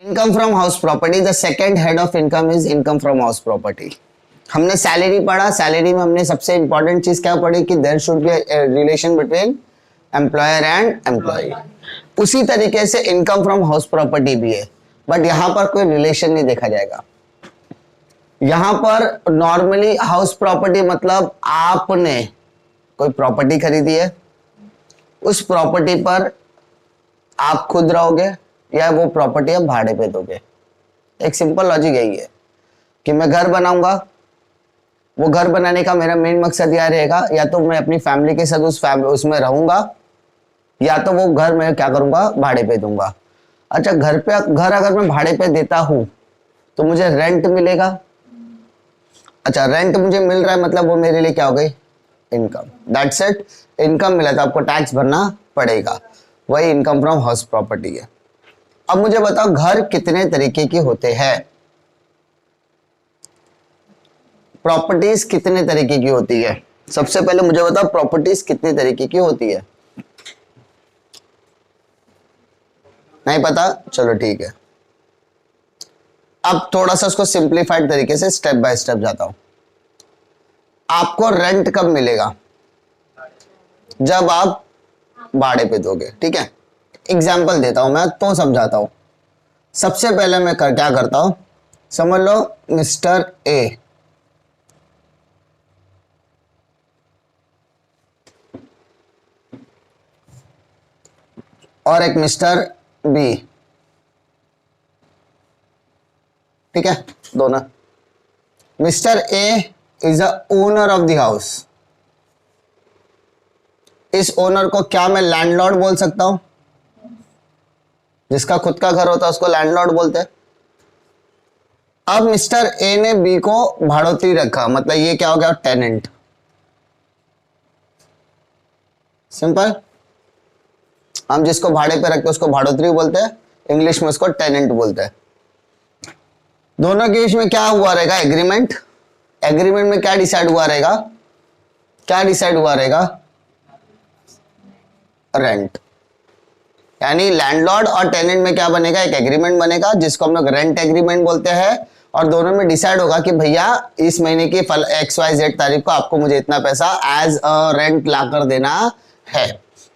Income from house property, the second head of income is income from house property. हमने salary पढ़ा, salary में हमने सबसे important चीज क्या पढ़ी कि there should be relation between employer and employee. उसी तरीके से इनकम फ्रॉम हाउस प्रॉपर्टी भी है, बट यहां पर कोई रिलेशन नहीं देखा जाएगा। यहां पर नॉर्मली हाउस प्रॉपर्टी मतलब आपने कोई प्रॉपर्टी खरीदी है, उस प्रॉपर्टी पर आप खुद रहोगे या वो प्रॉपर्टी आप भाड़े पे दोगे। एक सिंपल लॉजिक यही है कि मैं घर बनाऊंगा, वो घर बनाने का मेरा मेन मकसद यह रहेगा या तो मैं अपनी फैमिली के साथ उसमें रहूंगा, या तो वो घर मैं क्या करूंगा, भाड़े पे दूंगा। अच्छा, घर अगर मैं भाड़े पे देता हूं तो मुझे रेंट मिलेगा। अच्छा, रेंट मुझे मिल रहा है मतलब वो मेरे लिए क्या हो गई, इनकम। That's it. इनकम मिला तो आपको टैक्स भरना पड़ेगा, वही इनकम फ्रॉम हाउस प्रॉपर्टी है। अब मुझे बताओ घर कितने तरीके के होते हैं, प्रॉपर्टीज कितने तरीके की होती है। सबसे पहले मुझे बताओ प्रॉपर्टीज कितने तरीके की होती है। नहीं पता, चलो ठीक है। अब थोड़ा सा उसको सिंप्लीफाइड तरीके से स्टेप बाय स्टेप जाता हूं। आपको रेंट कब मिलेगा, जब आप भाड़े पे दोगे, ठीक है। एग्जाम्पल देता हूं मैं तो समझाता हूं। सबसे पहले मैं क्या करता हूं, समझ लो मिस्टर ए और एक मिस्टर बी, ठीक है, दोनों। Mister A is the owner of the house. इस ओनर को क्या मैं लैंडलॉर्ड बोल सकता हूं, जिसका खुद का घर होता है उसको लैंडलॉर्ड बोलते हैं। अब मिस्टर ए ने बी को भाड़ोत्री रखा, मतलब ये क्या हो गया, टेनेंट। सिंपल। हम जिसको भाड़े पे रखते हैं उसको भाड़ोत्री बोलते हैं, इंग्लिश में उसको टेनेंट बोलते हैं। दोनों के बीच में क्या हुआ रहेगा, एग्रीमेंट। एग्रीमेंट में क्या डिसाइड हुआ रहेगा, क्या डिसाइड हुआ रहेगा, रेंट। यानी लैंडलॉर्ड और टेनेंट में क्या बनेगा, एक एग्रीमेंट बनेगा जिसको हम लोग रेंट एग्रीमेंट बोलते हैं। और दोनों में डिसाइड होगा कि भैया इस महीने की XYZ तारीख को आपको मुझे इतना पैसा एज अ रेंट ला कर देना है।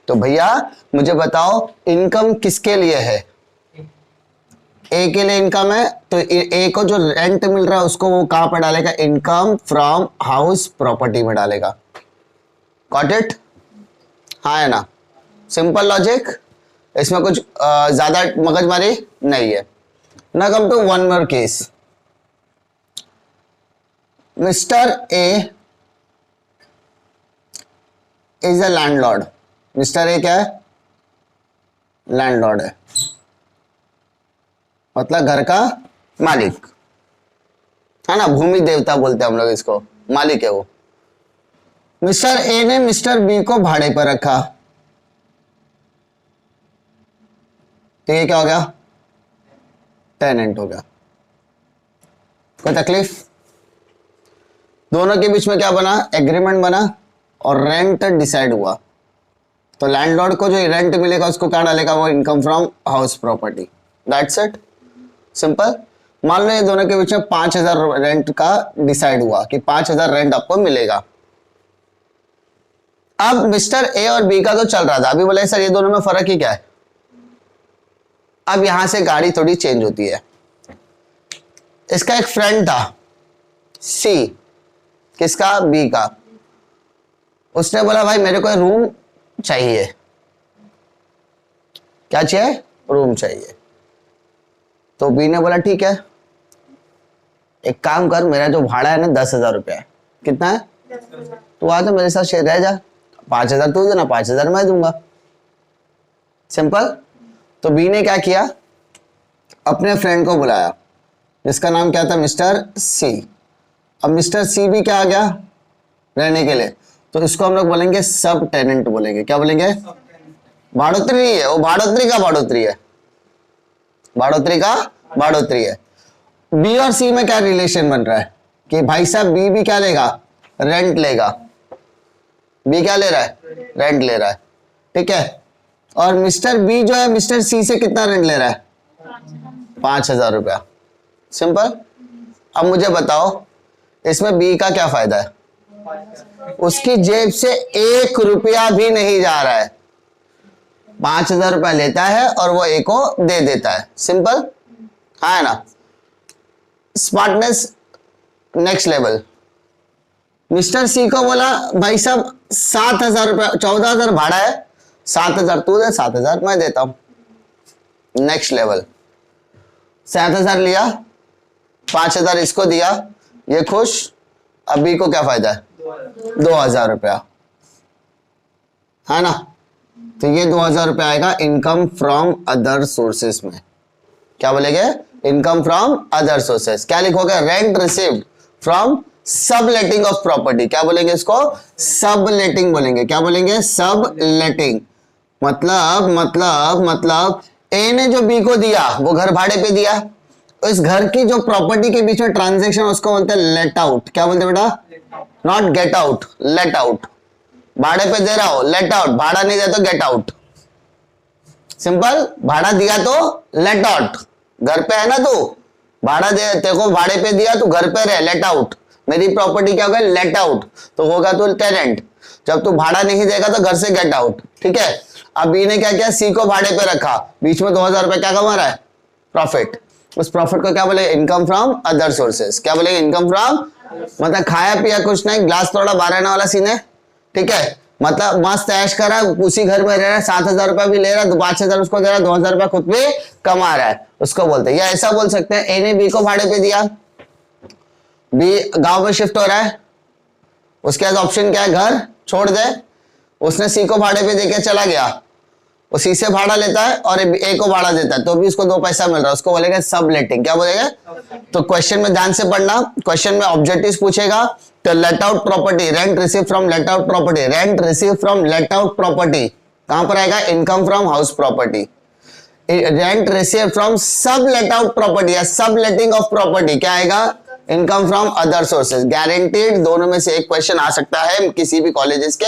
तो भैया मुझे बताओ इनकम किसके लिए है, ए के लिए इनकम है, तो ए को जो रेंट मिल रहा है उसको वो कहां पर डालेगा, इनकम फ्रॉम हाउस प्रॉपर्टी में डालेगा। गॉट इट, हाँ है ना, सिंपल लॉजिक, इसमें कुछ ज्यादा मगजमारी नहीं है ना। Come to one more case, mister A is a landlord. Mister A क्या है, लैंडलॉर्ड है, मतलब घर का मालिक है ना, भूमि देवता बोलते हैं हम लोग इसको, मालिक है वो। मिस्टर ए ने मिस्टर बी को भाड़े पर रखा, तो ये क्या हो गया, टेनेंट हो गया। कोई तकलीफ, दोनों के बीच में क्या बना, एग्रीमेंट बना और रेंट डिसाइड हुआ। तो लैंडलॉर्ड को जो रेंट मिलेगा उसको क्या डालेगा, वो income from house property. That's it, simple. मान लो ये दोनों के बीच में 5,000 रेंट का डिसाइड हुआ कि 5,000 रेंट आपको मिलेगा। अब मिस्टर ए और बी का तो चल रहा था, अभी बोले सर ये दोनों में फर्क ही क्या है। अब यहां से गाड़ी थोड़ी चेंज होती है। इसका एक फ्रेंड था सी, किसका, बी का। उसने बोला भाई मेरे को रूम चाहिए, क्या चाहिए, रूम चाहिए। तो बी ने बोला ठीक है, एक काम कर, मेरा जो भाड़ा है ना 10,000 रुपया है। कितना है, तू आ जा मेरे साथ शेयर रह जा, 5,000 तू देना, 5,000 मैं दूंगा। सिंपल। तो बी ने क्या किया, अपने फ्रेंड को बुलाया जिसका नाम क्या था, मिस्टर सी। अब मिस्टर सी भी क्या आ गया रहने के लिए, तो इसको हम लोग बोलेंगे सब टेनेंट बोलेंगे। क्या बोलेंगे, भाड़ोत्री है वो, भाड़ोत्री का भाड़ोत्री है, भाड़ोत्री का भाड़ोत्री है। बी और सी में क्या रिलेशन बन रहा है कि भाई साहब बी भी क्या लेगा, रेंट लेगा। बी क्या ले रहा है, रेंट ले रहा है, ठीक है। और मिस्टर बी जो है मिस्टर सी से कितना रेंट ले रहा है? 5,000 रुपया। सिंपल। अब मुझे बताओ इसमें बी का क्या फायदा है? उसकी जेब से 1 रुपया भी नहीं जा रहा है, 5,000 रुपया लेता है और वो ए को दे देता है। सिंपल, हाँ ना? Smartness next level. मिस्टर सी को बोला भाई साहब 7,000 रुपया, 14,000 भाड़ा है, 7,000 तू दे, 7,000 मैं देता हूं। नेक्स्ट लेवल, 7,000 लिया, 5,000 इसको दिया, ये खुश। अभी को क्या फायदा है? 2,000 रुपया, है ना? तो ये 2,000 रुपया आएगा इनकम फ्रॉम अदर सोर्सेस में। क्या बोलेंगे? Income from other sources. क्या लिखोगे? रेंट रिसीव्ड फ्रॉम सब लेटिंग ऑफ प्रॉपर्टी। क्या बोलेंगे इसको? सब लेटिंग बोलेंगे। क्या बोलेंगे? सब लेटिंग। मतलब ए ने जो बी को दिया वो घर भाड़े पे दिया, इस घर की जो प्रॉपर्टी के बीच में ट्रांजैक्शन उसको बोलते हैं लेट आउट। क्या बोलते हैं बेटा? Not get out, late out. भाड़े पे दे रहा हो, लेट आउट। भाड़ा नहीं दे तो गेट आउट। सिंपल। भाड़ा दिया तो लेट आउट। घर पे है ना तू, भाड़ा दे, तेरे को भाड़े पे दिया, तू घर पे रहे, लेट आउट। मेरी प्रॉपर्टी क्या होगा? Let out. तो होगा तू टेनेंट। जब तू भाड़ा नहीं देगा तो घर से गेट आउट। ठीक है। अब बी ने क्या किया? सी को भाड़े पे रखा, बीच में 2,000 रुपए क्या कमा रहा है? प्रॉफिट। उस प्रॉफिट को क्या बोले? Income from other sources. क्या बोलेंगे? इनकम फ्रॉम, मतलब खाया पिया कुछ नहीं, ग्लास तोड़ा 12 आना वाला सीन है। ठीक है। मतलब मस्त ऐश कर रहा है, उसी घर में रह रहा है, 7,000 रुपया भी ले रहा है, 5,000 उसको दे रहा है, 2,000 रुपया खुद भी कमा रहा है, उसको बोलते हैं। या ऐसा बोल सकते हैं, ए ने बी को भाड़े पे दिया, बी गांव में शिफ्ट हो रहा है, उसके पास ऑप्शन क्या है? घर छोड़ दे। उसने सी को भाड़े पे देके चला गया, वो सी से भाड़ा लेता है और ए को भाड़ा देता है, तो भी उसको 2 पैसा मिल रहा है, उसको बोलेगा सब लेटिंग। क्या बोलेगा? तो क्वेश्चन में ध्यान से पढ़ना, क्वेश्चन में ऑब्जेक्टिव पूछेगा तो late out property, rent receive from late out property, rent receive from late out property कहां पर आएगा? Income from house property. Rent receive from सब लेट आउट प्रॉपर्टी या सब लेटिंग ऑफ प्रॉपर्टी क्या आएगा? Income from other sources. Guaranteed दोनों में से एक क्वेश्चन आ सकता है किसी भी कॉलेजेस के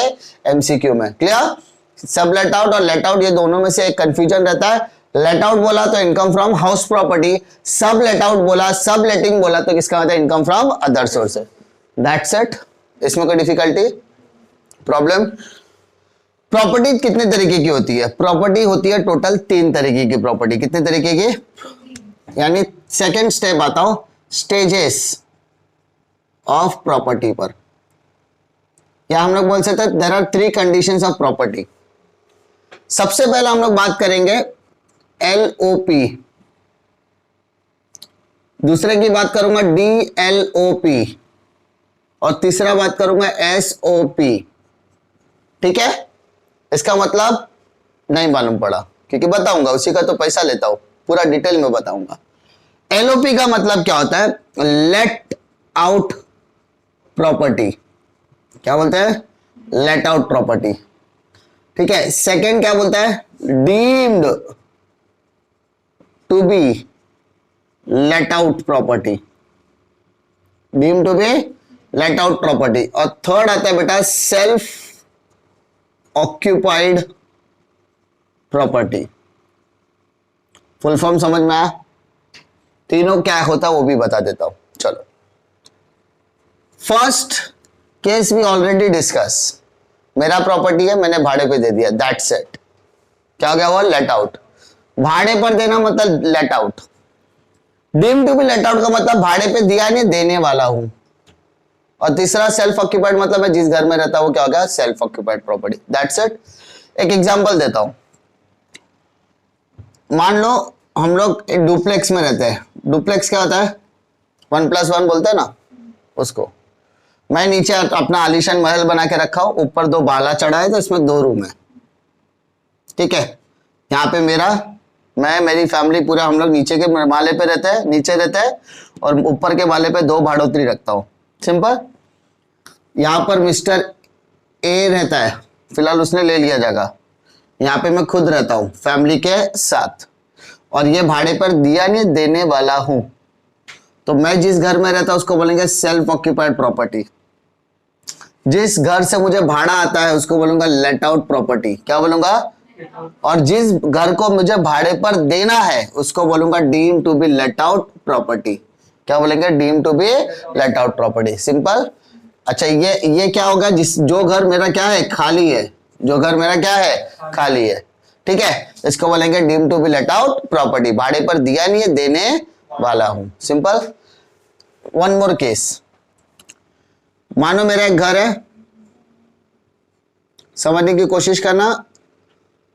एमसीक्यू में। क्लियर? सब लेट आउट और लेट आउट ये दोनों में से एक कंफ्यूजन रहता है। लेट आउट बोला तो इनकम फ्रॉम हाउस प्रॉपर्टी, सब लेट आउट बोला, सब लेटिंग बोला तो किसका मतलब? Income from other sources. That's it. इसमें कोई डिफिकल्टी, प्रॉब्लम? प्रॉपर्टी कितने तरीके की होती है? प्रॉपर्टी होती है टोटल 3 तरीके की प्रॉपर्टी। कितने तरीके की? यानी सेकेंड स्टेप आता हूं, स्टेजेस ऑफ प्रॉपर्टी पर, या हम लोग बोल सकते हैं there are 3 conditions of property. सबसे पहले हम लोग बात करेंगे LOP, दूसरे की बात करूंगा DLOP और तीसरा बात करूंगा SOP। ठीक है? इसका मतलब नहीं मालूम पड़ा क्योंकि बताऊंगा, उसी का तो पैसा लेता हूं, पूरा डिटेल में बताऊंगा। LOP का मतलब क्या होता है? Let out property. क्या बोलते हैं? Let out property. ठीक है। सेकेंड क्या बोलता है? Deemed to be let out property, deemed to be let out property. और थर्ड आता है बेटा self occupied property. Full form समझ में आया? तीनों क्या होता है वो भी बता देता हूं। चलो, first case we already discuss, मेरा प्रॉपर्टी है, मैंने भाड़े पे दे दिया, दैट्स इट। क्या हो गया? वो लेट आउट। भाड़े पर देना मतलब let out. Deem to be let out का मतलब भाड़े पे दिया नहीं, देने वाला हूं। और तीसरा सेल्फ ऑक्यूपाइड मतलब मैं जिस घर में रहता हूं, क्या हो गया? Self occupied property, that's it. एक एग्जांपल देता हूं, मान लो हम लोग एक डुप्लेक्स में रहते हैं। डुप्लेक्स क्या होता है? 1+1 बोलते हैं ना उसको। मैं नीचे अपना आलीशान महल बना के रखा हूं, ऊपर 2 बाला चढ़ा है, तो इसमें 2 रूम है। ठीक है। यहाँ पे मैं मेरी फैमिली पूरा हम लोग नीचे के माले पे रहते हैं, नीचे रहते हैं, और ऊपर के माले पे 2 भाड़ोत्री रखता हूं। सिंपल। यहाँ पर मिस्टर ए रहता है, फिलहाल उसने ले लिया जगह। यहाँ पे मैं खुद रहता हूँ फैमिली के साथ, और ये भाड़े पर दिया नहीं, देने वाला हूं। तो मैं जिस घर में रहता हूं उसको बोलेंगे सेल्फ ऑक्यूपाइड प्रॉपर्टी। जिस घर से मुझे भाड़ा आता है उसको बोलूंगा लेट आउट प्रॉपर्टी। क्या बोलूंगा? और जिस घर को मुझे भाड़े पर देना है उसको बोलूंगा deem to be let out property. क्या बोलेंगे? Deem to be let out property. Simple. अच्छा, ये क्या होगा? जो घर मेरा क्या है? खाली है। जो घर मेरा क्या है? खाली है। ठीक है, इसको बोलेंगे deem to be let out property. भाड़े पर दिया नहीं है, देने वाला हूं। सिंपल। One more case. मानो मेरा एक घर है, समझने की कोशिश करना,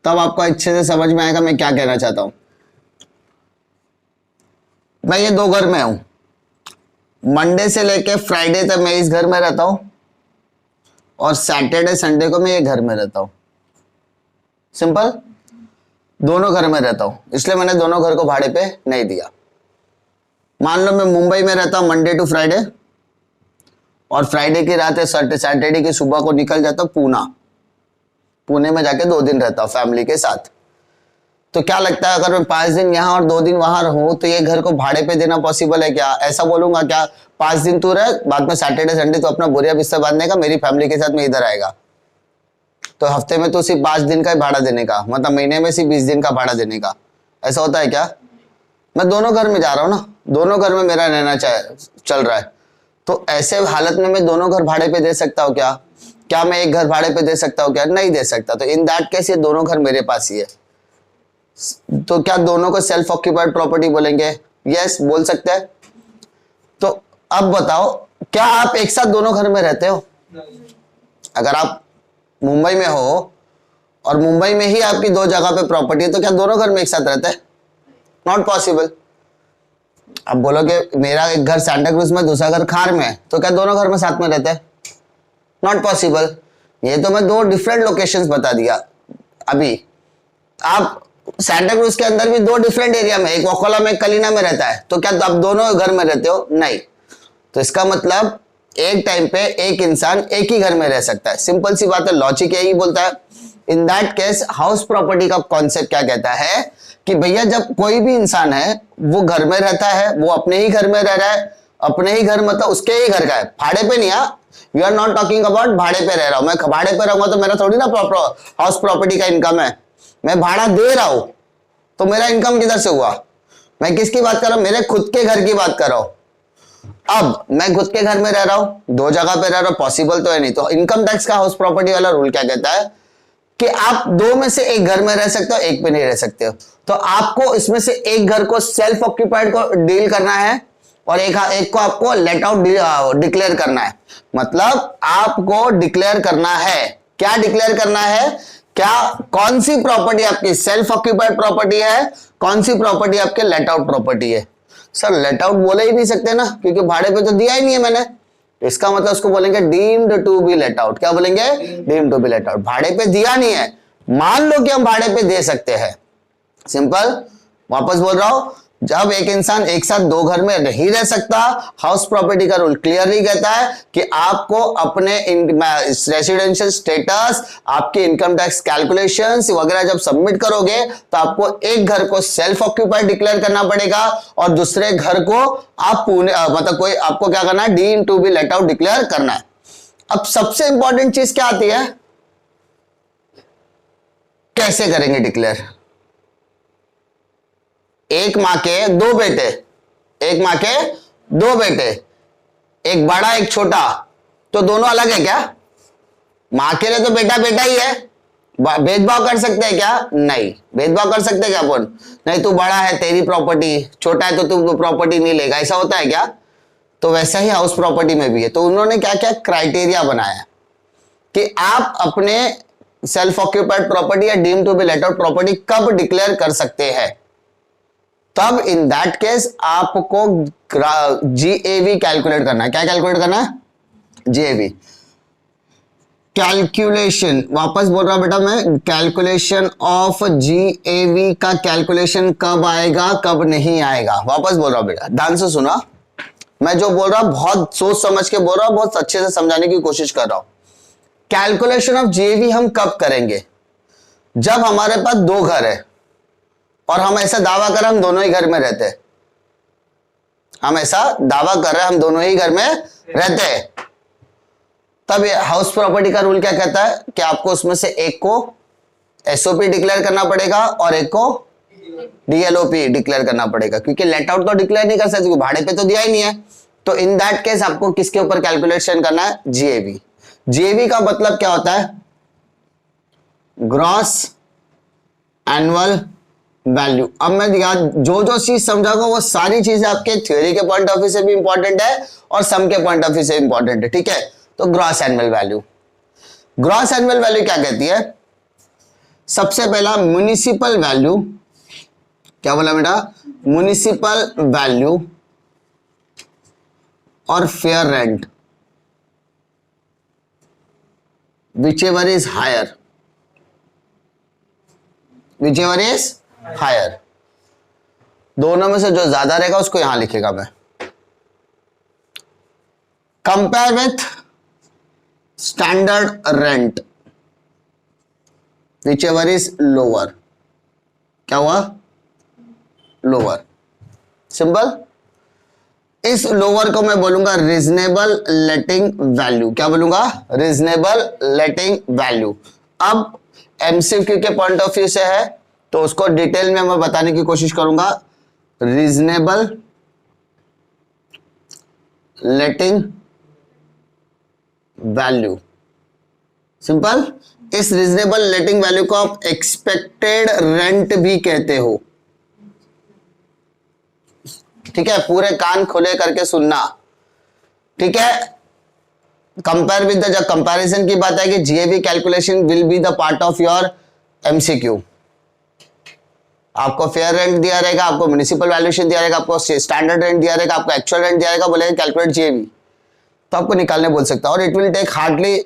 तब आपको अच्छे से समझ में आएगा मैं क्या कहना चाहता हूं। मैं ये 2 घर में हूं। मंडे से लेके फ्राइडे तक मैं इस घर में रहता हूं और सैटरडे संडे को मैं ये घर में रहता हूं। सिंपल। दोनों घर में रहता हूं, इसलिए मैंने दोनों घर को भाड़े पे नहीं दिया। मान लो मैं मुंबई में रहता हूं मंडे टू फ्राइडे और फ्राइडे की रात है सैटरडे की सुबह को निकल जाता हूं पुणे में जाके 2 दिन रहता हूं फैमिली के साथ। तो क्या लगता है अगर मैं 5 दिन यहाँ और 2 दिन वहां रहूं तो ये घर को भाड़े पे देना पॉसिबल है क्या? ऐसा बोलूंगा क्या 5 दिन तू रह, बाद में सैटरडे संडे तो अपना बोरिया बिस्तर बांधने का, मेरी फैमिली के साथ में इधर आएगा। तो हफ्ते में तो सिर्फ 5 दिन का ही भाड़ा देने का, मतलब महीने में सिर्फ 20 दिन का भाड़ा देने का, ऐसा होता है क्या? मैं दोनों घर में जा रहा हूँ ना, दोनों घर में मेरा रहना चल रहा है। तो ऐसे हालत में मैं दोनों घर भाड़े पे दे सकता हूँ क्या? क्या मैं एक घर भाड़े पे दे सकता हूँ क्या? नहीं दे सकता। तो इन दैट केस ये दोनों घर मेरे पास ही है। तो क्या दोनों को सेल्फ ऑक्यूपाइड प्रॉपर्टी बोलेंगे? यस, बोल सकते हैं। तो अब बताओ, क्या आप एक साथ दोनों घर में रहते हो? अगर आप मुंबई में हो और मुंबई में ही आपकी 2 जगह पे प्रॉपर्टी है तो क्या दोनों घर में एक साथ रहते हैं? Not possible. अब बोलोगे मेरा एक घर सांता क्रूज में, दूसरा घर खार में है, तो क्या दोनों घर में साथ में रहते हैं? Not possible. ये तो मैं 2 डिफरेंट लोकेशंस बता दिया। अभी आप सांता क्रूज के अंदर भी 2 डिफरेंट एरिया में, एक वोकोला में, कलीना में रहता है, तो क्या आप दोनों घर में रहते हो? नहीं। तो इसका मतलब एक टाइम पे एक इंसान एक ही घर में रह सकता है। सिंपल सी बात है, लॉजिक यही बोलता है। इन दैट केस हाउस प्रॉपर्टी का कॉन्सेप्ट क्या कहता है कि भैया जब कोई भी इंसान है वो घर में रहता है, वो अपने ही घर में रह रहा है, अपने ही घर मतलब उसके ही घर का है, भाड़े पे नहीं। We are not talking about भाड़े पे रह रहा हूं। मैं भाड़े पे रहूंगा तो मेरा थोड़ी ना हाउस प्रॉपर्टी का इनकम है, मैं भाड़ा दे रहा हूं, तो मेरा इनकम किधर से हुआ? मैं किसकी बात कर रहा हूं? मेरे खुद के घर की बात कर रहा हूं। अब मैं खुद के घर में रह रहा हूं, 2 जगह पे रह रहा हूं, पॉसिबल तो है नहीं। तो इनकम टैक्स का हाउस प्रॉपर्टी वाला रूल क्या कहता है कि आप 2 में से एक घर में रह सकते हो, एक पे नहीं रह सकते हो। तो आपको इसमें से एक घर को सेल्फ ऑक्यूपाइड को डील करना है और एक को आपको लेट आउट डिक्लेयर करना है। मतलब आपको डिक्लेयर करना है, क्या डिक्लेयर करना है? क्या कौन सी प्रॉपर्टी आपकी सेल्फ ऑक्यूपाइड प्रॉपर्टी है, कौन सी प्रॉपर्टी आपके लेट आउट प्रॉपर्टी है? सर लेट आउट बोले ही नहीं सकते ना, क्योंकि भाड़े पे तो दिया ही नहीं है मैंने। तो इसका मतलब उसको बोलेंगे deemed to be let out. क्या बोलेंगे? Deemed to be let out. भाड़े पे दिया नहीं है, मान लो कि हम भाड़े पे दे सकते हैं। सिंपल। वापस बोल रहा हूं, जब एक इंसान एक साथ 2 घर में नहीं रह सकता, हाउस प्रॉपर्टी का रूल क्लियरली कहता है कि आपको अपने रेसिडेंशियल स्टेटस, आपके इनकम टैक्स कैलकुलेशंस वगैरह जब सबमिट करोगे तो आपको एक घर को सेल्फ ऑक्यूपाइड डिक्लेयर करना पड़ेगा और दूसरे घर को आप मतलब कोई आपको क्या करना है? Deemed to be let out declare करना है। अब सबसे इंपॉर्टेंट चीज क्या आती है? कैसे करेंगे डिक्लेयर? एक मां के 2 बेटे, एक मां के 2 बेटे, एक बड़ा एक छोटा, तो दोनों अलग है क्या? मां के लिए तो बेटा बेटा ही है। भेदभाव कर सकते हैं क्या? नहीं। भेदभाव कर सकते हैं क्या अपन? नहीं, तू बड़ा है तेरी प्रॉपर्टी, छोटा है तो तू प्रॉपर्टी नहीं लेगा, ऐसा होता है क्या? तो वैसा ही हाउस प्रॉपर्टी में भी है। तो उन्होंने क्या क्या क्राइटेरिया बनाया कि आप अपने सेल्फ ऑक्यूपाइड प्रॉपर्टी या deemed to be let out property कब डिक्लेयर कर सकते हैं। तब इन दैट केस आपको जीएवी कैलकुलेट करना है। क्या कैलकुलेट करना है? GAV calculation. वापस बोल रहा हूं बेटा मैं, कैलकुलेशन ऑफ जीएवी का कैलकुलेशन कब आएगा कब नहीं आएगा। वापस बोल रहा हूं बेटा, ध्यान से सुना। मैं जो बोल रहा हूं बहुत सोच समझ के बोल रहा हूं, बहुत अच्छे से समझाने की कोशिश कर रहा हूं। कैलकुलेशन ऑफ जीएवी हम कब करेंगे? जब हमारे पास 2 घर है और हम ऐसा दावा कर हम दोनों ही घर में रहते हैं। हम ऐसा दावा कर रहे हैं हम दोनों ही घर में रहते हैं, तब ये हाउस प्रॉपर्टी का रूल क्या कहता है कि आपको उसमें से एक को एसओपी डिक्लेयर करना पड़ेगा और एक को डीएलओपी डिक्लेयर करना पड़ेगा, क्योंकि लेट आउट तो डिक्लेयर नहीं कर सकते क्योंकि भाड़े पे तो दिया ही नहीं है। तो इन दैट केस आपको किसके ऊपर कैलकुलेशन करना है? जीएवी। जीएवी का मतलब क्या होता है? Gross annual value. अब मैं जो जो चीज समझाऊंगा वो सारी चीजें आपके थ्योरी के पॉइंट ऑफ व्यू से भी इंपॉर्टेंट है और सम के पॉइंट ऑफ व्यू से इंपॉर्टेंट है, ठीक है। तो gross annual value, gross annual value क्या कहती है? सबसे पहला म्युनिसिपल वैल्यू, क्या बोला बेटा? म्युनिसिपल वैल्यू और fair rent, whichever is higher, whichever is higher, दोनों में से जो ज्यादा रहेगा उसको यहां लिखेगा मैं। Compare with standard rent, whichever is lower, क्या हुआ? लोअर। सिंपल। इस लोअर को मैं बोलूंगा रीजनेबल लेटिंग वैल्यू। क्या बोलूंगा? रीजनेबल लेटिंग वैल्यू। अब एमसीक्यू के पॉइंट ऑफ व्यू से है तो उसको डिटेल में मैं बताने की कोशिश करूंगा। रीजनेबल लेटिंग वैल्यू, सिंपल। इस रीजनेबल लेटिंग वैल्यू को आप एक्सपेक्टेड रेंट भी कहते हो, ठीक है। पूरे कान खुले करके सुनना, ठीक है। कंपेयर विद द, जब कंपैरिजन की बात है कि GAV calculation will be the part of your MCQ. आपको फेयर रेंट दिया रहेगा, आपको म्युनिसिपल वैल्यूएशन दिया रहेगा, आपको स्टैंडर्ड रेंट दिया रहेगा, आपको एक्चुअल रेंट दिया रहेगा, बोलेगा कैलकुलेट जीएवी, तो आपको निकालने बोल सकता है। और it will take hardly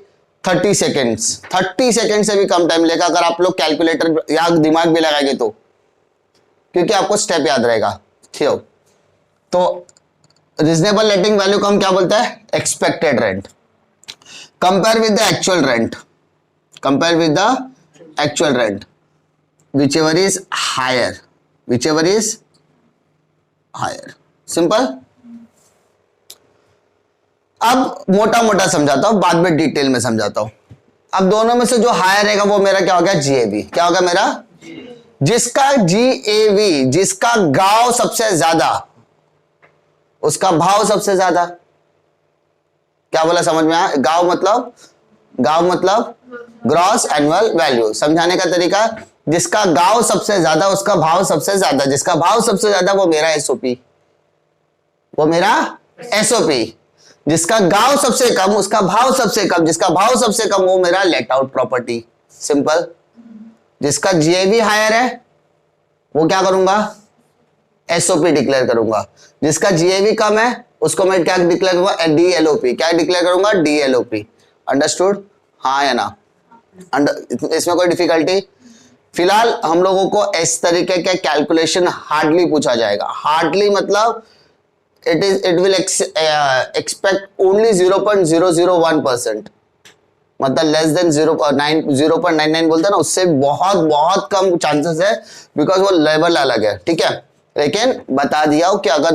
30 seconds, 30 second से भी कम टाइम लेगा अगर आप लोग कैलकुलेटर या दिमाग भी लगाएंगे तो, क्योंकि आपको स्टेप याद रहेगा, ठीक है। तो रीजनेबल लेटिंग वैल्यू को हम क्या बोलते हैं? Expected rent. Compare with the actual rent, compare with the actual rent, whichever is higher, whichever is higher, simple. अब मोटा मोटा समझाता हूं, बाद में डिटेल में समझाता हूं। अब दोनों में से जो हायर रहेगा वो मेरा क्या हो गया? जीएवी। क्या होगा मेरा? जिसका जीएवी, जिसका गांव सबसे ज्यादा, उसका भाव सबसे ज्यादा। क्या बोला? समझ में आया? गांव मतलब, गांव मतलब ग्रॉस एनुअल वैल्यू। समझाने का तरीका, जिसका गांव सबसे ज्यादा उसका भाव सबसे ज्यादा, जिसका भाव सबसे ज्यादा वो मेरा एसओपी, वो मेरा एसओपी। जिसका गांव सबसे कम उसका भाव सबसे कम, जिसका भाव सबसे कम वो मेरा लेट आउट प्रॉपर्टी, सिंपल। जिसका जीएवी हायर है वो क्या करूंगा? एसओपी डिक्लेयर करूंगा। जिसका जीएवी कम है उसको मैं क्या डिक्लेयर करूंगा? डीएलओपी। क्या डिक्लेयर करूंगा? डीएलओपी। अंडरस्टूड? हाँ या ना? इसमें कोई डिफिकल्टी? फिलहाल हम लोगों को इस तरीके के कैलकुलेशन हार्डली पूछा जाएगा। हार्डली मतलब इट विल एक्सपेक्ट ओनली 0.001%, मतलब लेस देन 0.99 बोलते हैं ना, उससे बहुत बहुत कम चांसेस है, बिकॉज वो लेवल अलग है, ठीक है। लेकिन बता दिया हूं कि अगर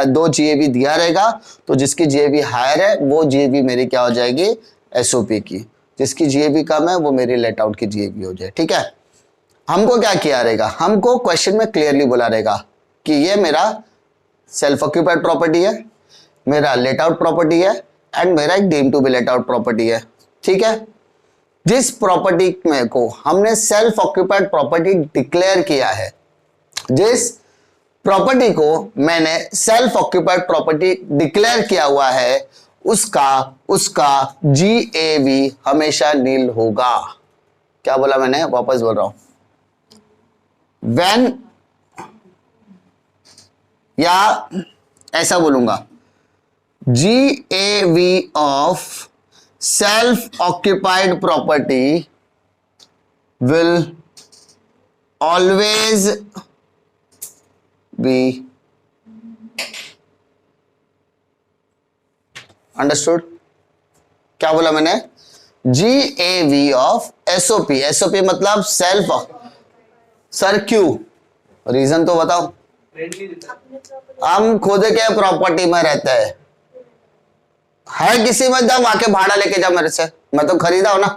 दो जीएवी दिया रहेगा तो जिसकी जीएवी हायर है वो जीएवी मेरी क्या हो जाएगी? एसओपी की। जिसकी जीएवी कम है वो मेरी लेट आउट की जीएवी हो जाए, ठीक है। हमको क्या किया रहेगा? हमको क्वेश्चन में क्लियरली बोला रहेगा कि ये मेरा सेल्फ ऑक्यूपाइड प्रॉपर्टी है, मेरा लेट आउट प्रॉपर्टी है एंड मेरा एक deem to be let out property है, ठीक है। जिस प्रॉपर्टी में को हमने सेल्फ ऑक्यूपाइड प्रॉपर्टी डिक्लेयर किया है, जिस प्रॉपर्टी को मैंने सेल्फ ऑक्यूपाइड प्रॉपर्टी डिक्लेयर किया हुआ है, उसका जीएवी हमेशा नील होगा। क्या बोला मैंने? वापस बोल रहा हूं। When, या ऐसा बोलूंगा, GAV of self occupied property will always be understood। क्या बोला मैंने? GAV of SOP, SOP मतलब सेल्फ। सर क्यों? रीजन तो बताओ। हम खुद के प्रॉपर्टी में रहते हैं, है किसी में दम आके भाड़ा लेके जा मेरे से, मैं तो खरीदा हूं ना,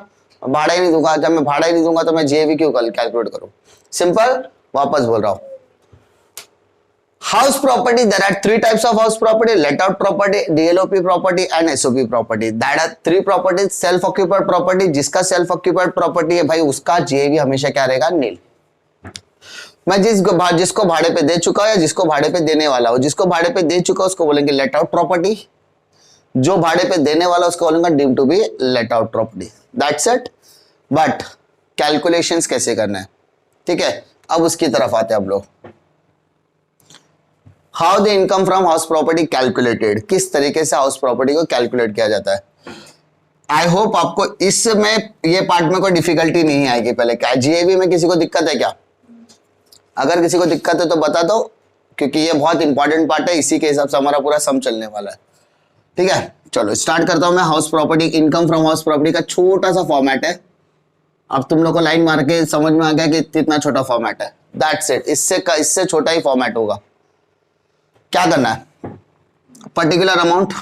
भाड़ा ही नहीं दूंगा, जब मैं भाड़ा ही नहीं दूंगा तो मैं जीएवी क्यों कैलकुलेट करूं? सिंपल, वापस बोल रहा हूं। House property, there are three types of house property: let out property, DLOP property and SOP property. That are three properties. Self occupied property, जिसका self occupied property है भाई उसका GAV हमेशा क्या रहेगा? नील। मैं जिसको भाड़े पे दे चुका या जिसको भाड़े पे देने वाला हो, जिसको भाड़े पे दे चुका उसको बोलेंगे लेट आउट प्रॉपर्टी, जो भाड़े पे देने वाला उसको बोलेंगे deem to be let out property. That's it. But calculations कैसे करना है, ठीक है, अब उसकी तरफ आते हैं अब लोग। How the income from house property calculated, किस तरीके से हाउस प्रॉपर्टी को कैलकुलेट किया जाता है। आई होप आपको इसमें ये पार्ट में कोई डिफिकल्टी नहीं आएगी। पहले क्या जीएबी में किसी को दिक्कत है क्या? अगर किसी को दिक्कत है तो बता दो, क्योंकि ये बहुत इंपॉर्टेंट पार्ट है, इसी के हिसाब से हमारा पूरा सम चलने वाला है। ठीक है, चलो स्टार्ट करता हूं मैं। House property, income from house property का छोटा सा फॉर्मेट है। अब तुम लोग को लाइन मार के समझ में आ गया कि इतना छोटा फॉर्मेट है। दैट्स इट, इससे छोटा ही फॉर्मेट होगा। क्या करना है? Particular amount,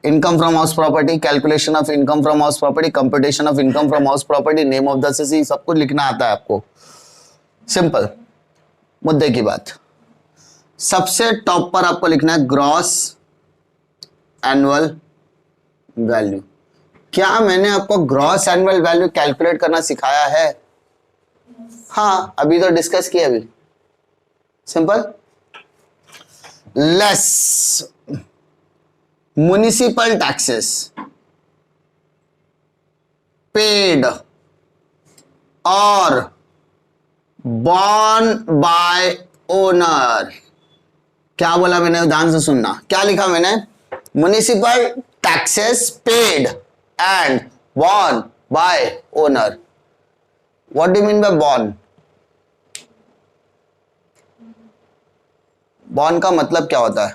income from house property, calculation of income from house property, computation of income from house property, name of the CC, सब कुछ लिखना आता है आपको। सिंपल। मुद्दे की बात, सबसे टॉप पर आपको लिखना है ग्रॉस एनुअल वैल्यू। क्या मैंने आपको ग्रॉस एनुअल वैल्यू कैलकुलेट करना सिखाया है? हाँ, अभी तो डिस्कस किया। अभी simple. Less municipal taxes paid और बॉर्न बाय ओनर। क्या बोला मैंने? ध्यान से सुनना। क्या लिखा मैंने? Municipal taxes paid and borne by owner. What do you mean by born? Born का मतलब क्या होता है?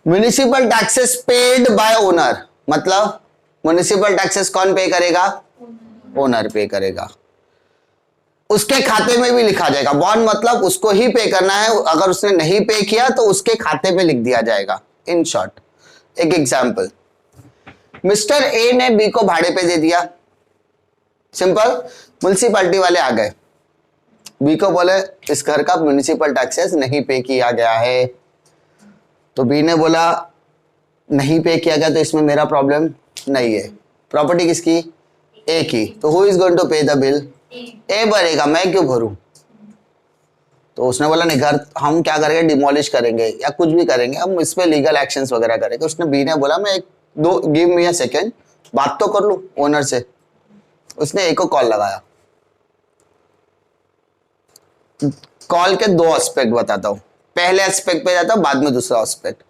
Municipal taxes paid by owner, मतलब म्युनिसिपल टैक्सेस कौन पे करेगा? ओनर पे करेगा। उसके खाते में भी लिखा जाएगा। बॉन्ड मतलब उसको ही पे करना है, अगर उसने नहीं पे किया तो उसके खाते पे लिख दिया जाएगा। इन शॉर्ट, एक एग्जांपल, मिस्टर ए ने बी को भाड़े पे दे दिया। सिंपल। म्युनिसिपैलिटी वाले आ गए, बी को बोले इस घर का म्युनिसिपल टैक्सेस नहीं पे किया गया है। तो बी ने बोला नहीं पे किया गया तो इसमें मेरा प्रॉब्लम नहीं है, प्रॉपर्टी किसकी? ए की। तो हु इज गोइंग टू पे द बिल? ए भरेगा, मैं क्यों भरूं? तो उसने बोला नहीं, घर हम क्या करेंगे, डिमोलिश करेंगे या कुछ भी करेंगे, हम इस पे लीगल एक्शंस वगैरह करेंगे। उसने बी ने बोला मैं गिव मी अ सेकेंड, बात तो कर लूं ओनर से। उसने ए को कॉल लगाया। कॉल के दो एस्पेक्ट बताता हूं, पहले एस्पेक्ट पे जाता हूं, बाद में दूसरा एस्पेक्ट।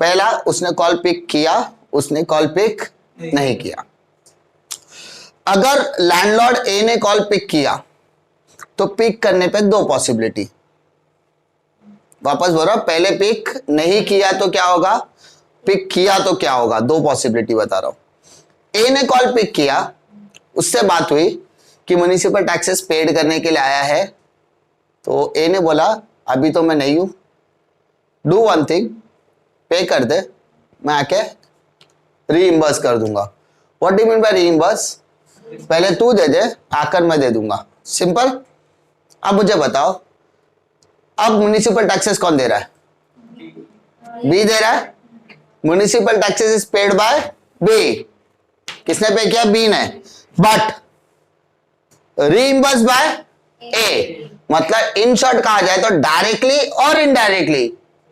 पहला, उसने कॉल पिक किया, उसने कॉल पिक नहीं किया। अगर लैंडलॉर्ड ए ने कॉल पिक किया तो पिक करने पे दो पॉसिबिलिटी। वापस बोल रहा हूं, पहले पिक नहीं किया तो क्या होगा, पिक किया तो क्या होगा, दो पॉसिबिलिटी बता रहा हूं। ए ने कॉल पिक किया, उससे बात हुई कि म्युनिसिपल टैक्सेस पेड करने के लिए आया है। तो ए ने बोला अभी तो मैं नहीं हूं, डू वन थिंग, पे कर दे, मैं आके रीइंबर्स कर दूंगा। What do you mean by reimburse? पहले तू दे दे, आकर मैं दे दूंगा। सिंपल। अब मुझे बताओ, अब म्युनिसिपल टैक्सेस कौन दे रहा है? बी दे रहा है। Municipal taxes is paid by B. किसने पे किया? बी ने। बट रीइंबर्स बाय ए, मतलब इन शॉर्ट कहा जाए तो डायरेक्टली और indirectly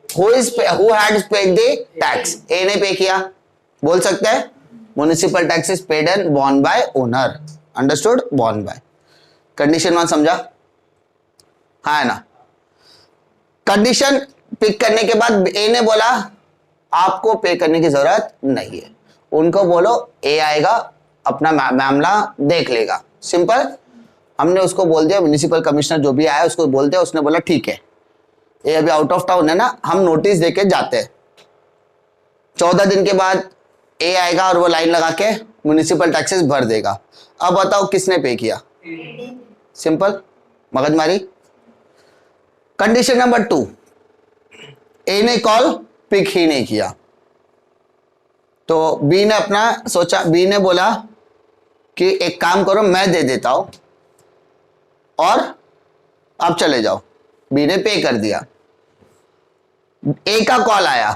who had paid the tax? A ने पे किया। बोल सकते हैं municipal tax is paid and borne by owner. Understood? Borne by. Condition one समझा? हाँ है ना? कंडीशन पिक करने के बाद ए ने बोला आपको पे करने की जरूरत नहीं है, उनको बोलो ए आएगा अपना मामला देख लेगा। सिंपल। हमने उसको बोल दिया, म्युनिसिपल कमिश्नर जो भी आया उसको बोल दिया, उसने बोला ठीक है, ये अभी आउट ऑफ टाउन है ना, हम नोटिस देके जाते हैं। 14 दिन के बाद ए आएगा और वो लाइन लगा के म्युनिसिपल टैक्सेस भर देगा। अब बताओ किसने पे किया? सिंपल, मगजमारी। कंडीशन नंबर 2, ए ने कॉल पिक ही नहीं किया। तो बी ने अपना सोचा, बी ने बोला कि एक काम करो मैं दे देता हूं और आप चले जाओ। बी ने पे कर दिया। ए का कॉल आया,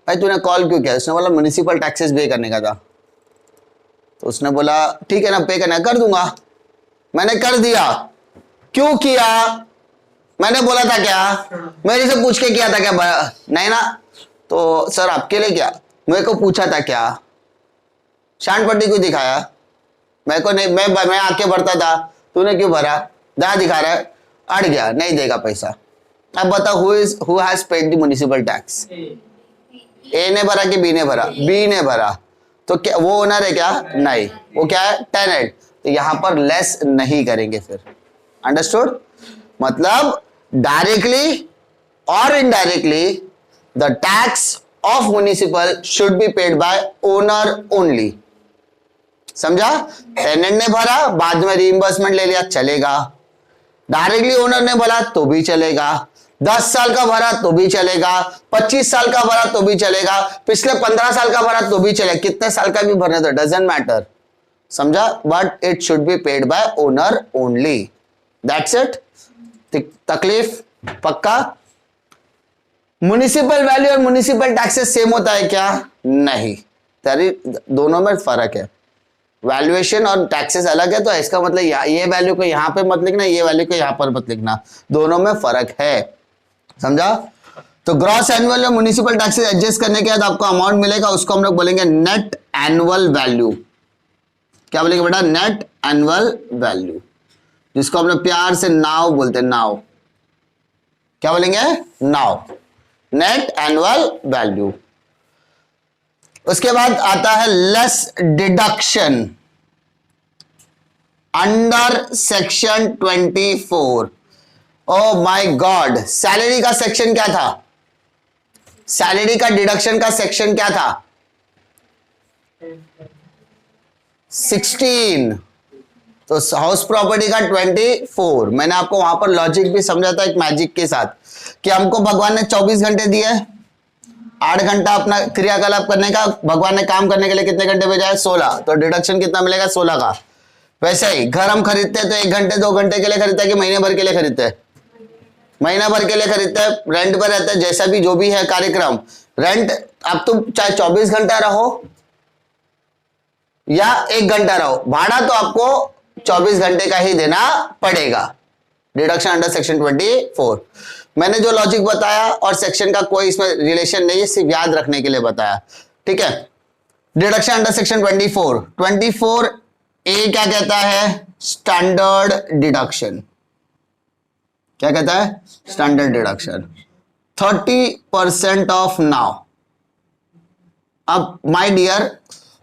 भाई तूने कॉल क्यों किया? उसने बोला म्युनिसिपल टैक्सेस पे करने का था। तो उसने बोला ठीक है ना, पे करना कर दूंगा। मैंने कर दिया। क्यों किया? मैंने बोला था क्या? मेरे से पूछ के किया था क्या? नहीं ना। तो सर आपके लिए क्या? मेरे को पूछा था क्या? शांत पट्टी क्यों दिखाया? मेरे को नहीं, मैं आके भरता था, तूने क्यों भरा? दा दिखा रहा है, अड़ गया, नहीं देगा पैसा। अब बताओ who has paid the municipal tax? A ने भरा कि बी ने भरा? बी ने भरा। तो क्या वो ओनर है क्या? नहीं, वो क्या है? टेनेंट। तो यहां पर लेस नहीं करेंगे फिर। अंडरस्टूड? मतलब डायरेक्टली और indirectly the tax of municipal should be paid by owner only. समझा? टेनेंट ने भरा, बाद में रीइंबर्समेंट ले लिया, चलेगा। डायरेक्टली ओनर ने भरा तो भी चलेगा। 10 साल का भरा तो भी चलेगा, 25 साल का भरा तो भी चलेगा, पिछले 15 साल का भरा तो भी चलेगा, कितने साल का भी भरने तो डजंट मैटर। समझा? But it should be paid by owner only. That's it. तकलीफ पक्का? म्युनिसिपल वैल्यू और म्युनिसिपल टैक्सेस सेम होता है क्या? नहीं, दोनों में फर्क है। वैल्यूएशन और टैक्सेस अलग है, तो इसका मतलब ये वैल्यू को यहां पे मत लिखना, ये वैल्यू को यहां पर मत लिखना, दोनों में फर्क है। समझा? तो ग्रॉस एनुअल और म्युनिसिपल टैक्सेस एडजस्ट करने के बाद आपको अमाउंट मिलेगा, उसको हम लोग बोलेंगे नेट एनुअल वैल्यू। क्या बोलेंगे बेटा? नेट एनुअल वैल्यू, जिसको हम लोग प्यार से नाव बोलते हैं। नाव क्या बोलेंगे? नाव। Net annual value. उसके बाद आता है less deduction under section 24। Oh my god, salary का सेक्शन क्या था? सैलरी का डिडक्शन का सेक्शन क्या था? 16। तो हाउस प्रॉपर्टी का 24। मैंने आपको वहां पर लॉजिक भी समझा था एक मैजिक के साथ, कि हमको भगवान ने 24 घंटे दिए, 8 घंटा अपना क्रियाकलाप करने का, भगवान ने काम करने के लिए कितने घंटे भेजा है? 16। तो डिडक्शन कितना मिलेगा? 16 का। वैसे ही घर हम खरीदते हैं तो 1 घंटे 2 घंटे के लिए खरीदते हैं कि महीने भर के लिए खरीदते हैं? महीना भर के लिए खरीदते हैं, रेंट पर रहता है, जैसा भी जो भी है कार्यक्रम। रेंट अब तुम चाहे 24 घंटा रहो या 1 घंटा रहो, भाड़ा तो आपको 24 घंटे का ही देना पड़ेगा। Deduction under section 24। मैंने जो लॉजिक बताया और सेक्शन का कोई इसमें रिलेशन नहीं है, सिर्फ याद रखने के लिए बताया। ठीक है? Deduction under section 24। 24 ए क्या कहता है? Standard deduction. क्या कहता है? Standard deduction 30% of now. अब my dear,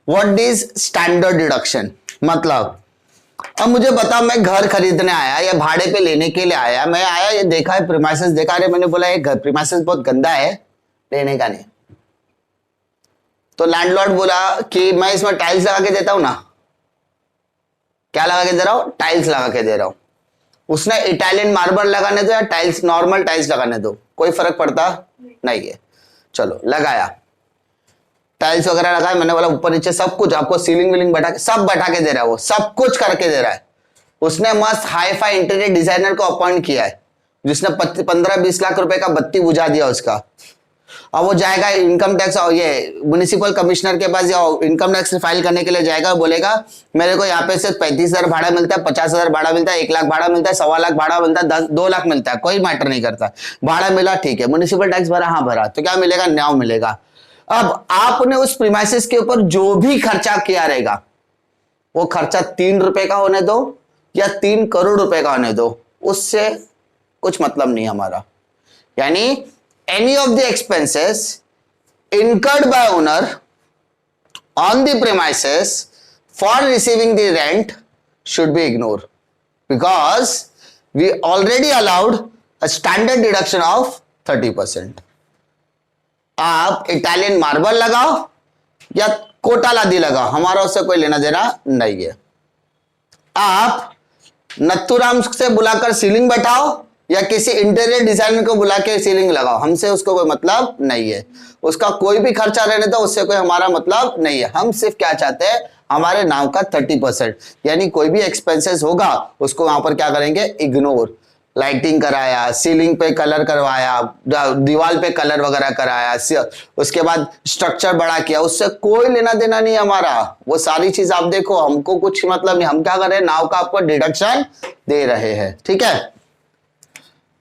what is standard deduction? मतलब अब मुझे बता, मैं घर खरीदने आया या भाड़े पे लेने के लिए आया, मैं आया, ये देखा है प्रीमाइसेस देखा, अरे मैंने बोला ये घर प्रीमाइसेस बहुत गंदा है, लेने का नहीं। तो लैंडलॉर्ड बोला कि मैं इसमें टाइल्स लगा के देता हूं ना। क्या लगा के दे रहा हूं? टाइल्स लगा के दे रहा हूं। उसने इटालियन मार्बल लगाने दो या टाइल्स, नॉर्मल टाइल्स लगाने दो, कोई फर्क पड़ता नहीं है। चलो लगाया, टाइल्स वगैरह लगाया, मैंने बोला ऊपर नीचे सब कुछ आपको, सीलिंग विलिंग बैठा के सब बैठा के दे रहा है, वो सब कुछ करके दे रहा है। उसने मस्त हाई फाई इंटीरियर डिजाइनर को अपॉइंट किया है, जिसने 15-20 लाख रुपए का बत्ती बुझा दिया उसका। अब वो जाएगा इनकम टैक्स और ये म्युनिसिपल कमिश्नर के पास या इनकम टैक्स फाइल करने के लिए जाएगा, बोलेगा मेरे को यहाँ पे सिर्फ 35,000 भाड़ा मिलता है, 50,000 भाड़ा मिलता है, 1 लाख भाड़ा मिलता है, 1.25 लाख भाड़ा मिलता है, 2 लाख मिलता है, कोई मैटर नहीं करता। भाड़ा मिला ठीक है, म्युनिसिपल टैक्स भरा, हाँ भरा, तो क्या मिलेगा? न्याय मिलेगा। अब आपने उस प्रीमाइसेस के ऊपर जो भी खर्चा किया रहेगा, वो खर्चा 3 रुपए का होने दो या 3 करोड़ रुपए का होने दो, उससे कुछ मतलब नहीं हमारा। यानी any of the expenses incurred by owner on the premises for receiving the rent should be ignored, because we already allowed a standard deduction of 30%. आप इटालियन मार्बल लगाओ या कोटा लादी लगाओ, हमारा उससे कोई लेना देना नहीं है। आप नत्थुराम से बुलाकर सीलिंग बैठाओ या किसी इंटीरियर डिजाइनर को बुला के सीलिंग लगाओ, हमसे उसको कोई मतलब नहीं है। उसका कोई भी खर्चा रहने दो, उससे कोई हमारा मतलब नहीं है। हम सिर्फ क्या चाहते हैं, हमारे नाम का 30%, यानी कोई भी एक्सपेंसेस होगा उसको वहां पर क्या करेंगे, इग्नोर। लाइटिंग कराया, सीलिंग पे कलर करवाया, दीवार पे कलर वगैरह कराया, उसके बाद स्ट्रक्चर बड़ा किया, उससे कोई लेना देना नहीं हमारा। वो सारी चीज आप देखो, हमको कुछ मतलब नहीं। हम क्या कर रहे हैं, नाव का आपको डिडक्शन दे रहे हैं, ठीक है।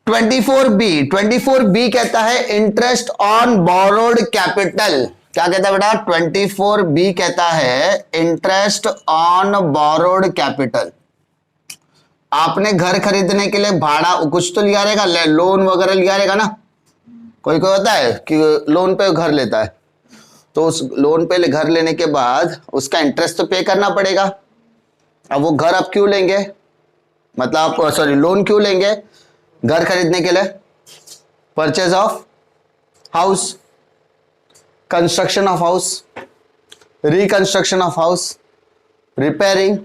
24B कहता है इंटरेस्ट ऑन बोरोड कैपिटल। क्या कहता है बेटा, 24B कहता है इंटरेस्ट ऑन बोरोड कैपिटल। आपने घर खरीदने के लिए भाड़ा कुछ तो लिया रहेगा, लोन वगैरह लिया रहेगा ना। कोई कोई होता है कि लोन पे घर लेता है, तो उस लोन पे घर लेने के बाद उसका इंटरेस्ट तो पे करना पड़ेगा। अब वो घर आप क्यों लेंगे, मतलब आप सॉरी लोन क्यों लेंगे, घर खरीदने के लिए। Purchase of house, construction of house, reconstruction of house, repairing,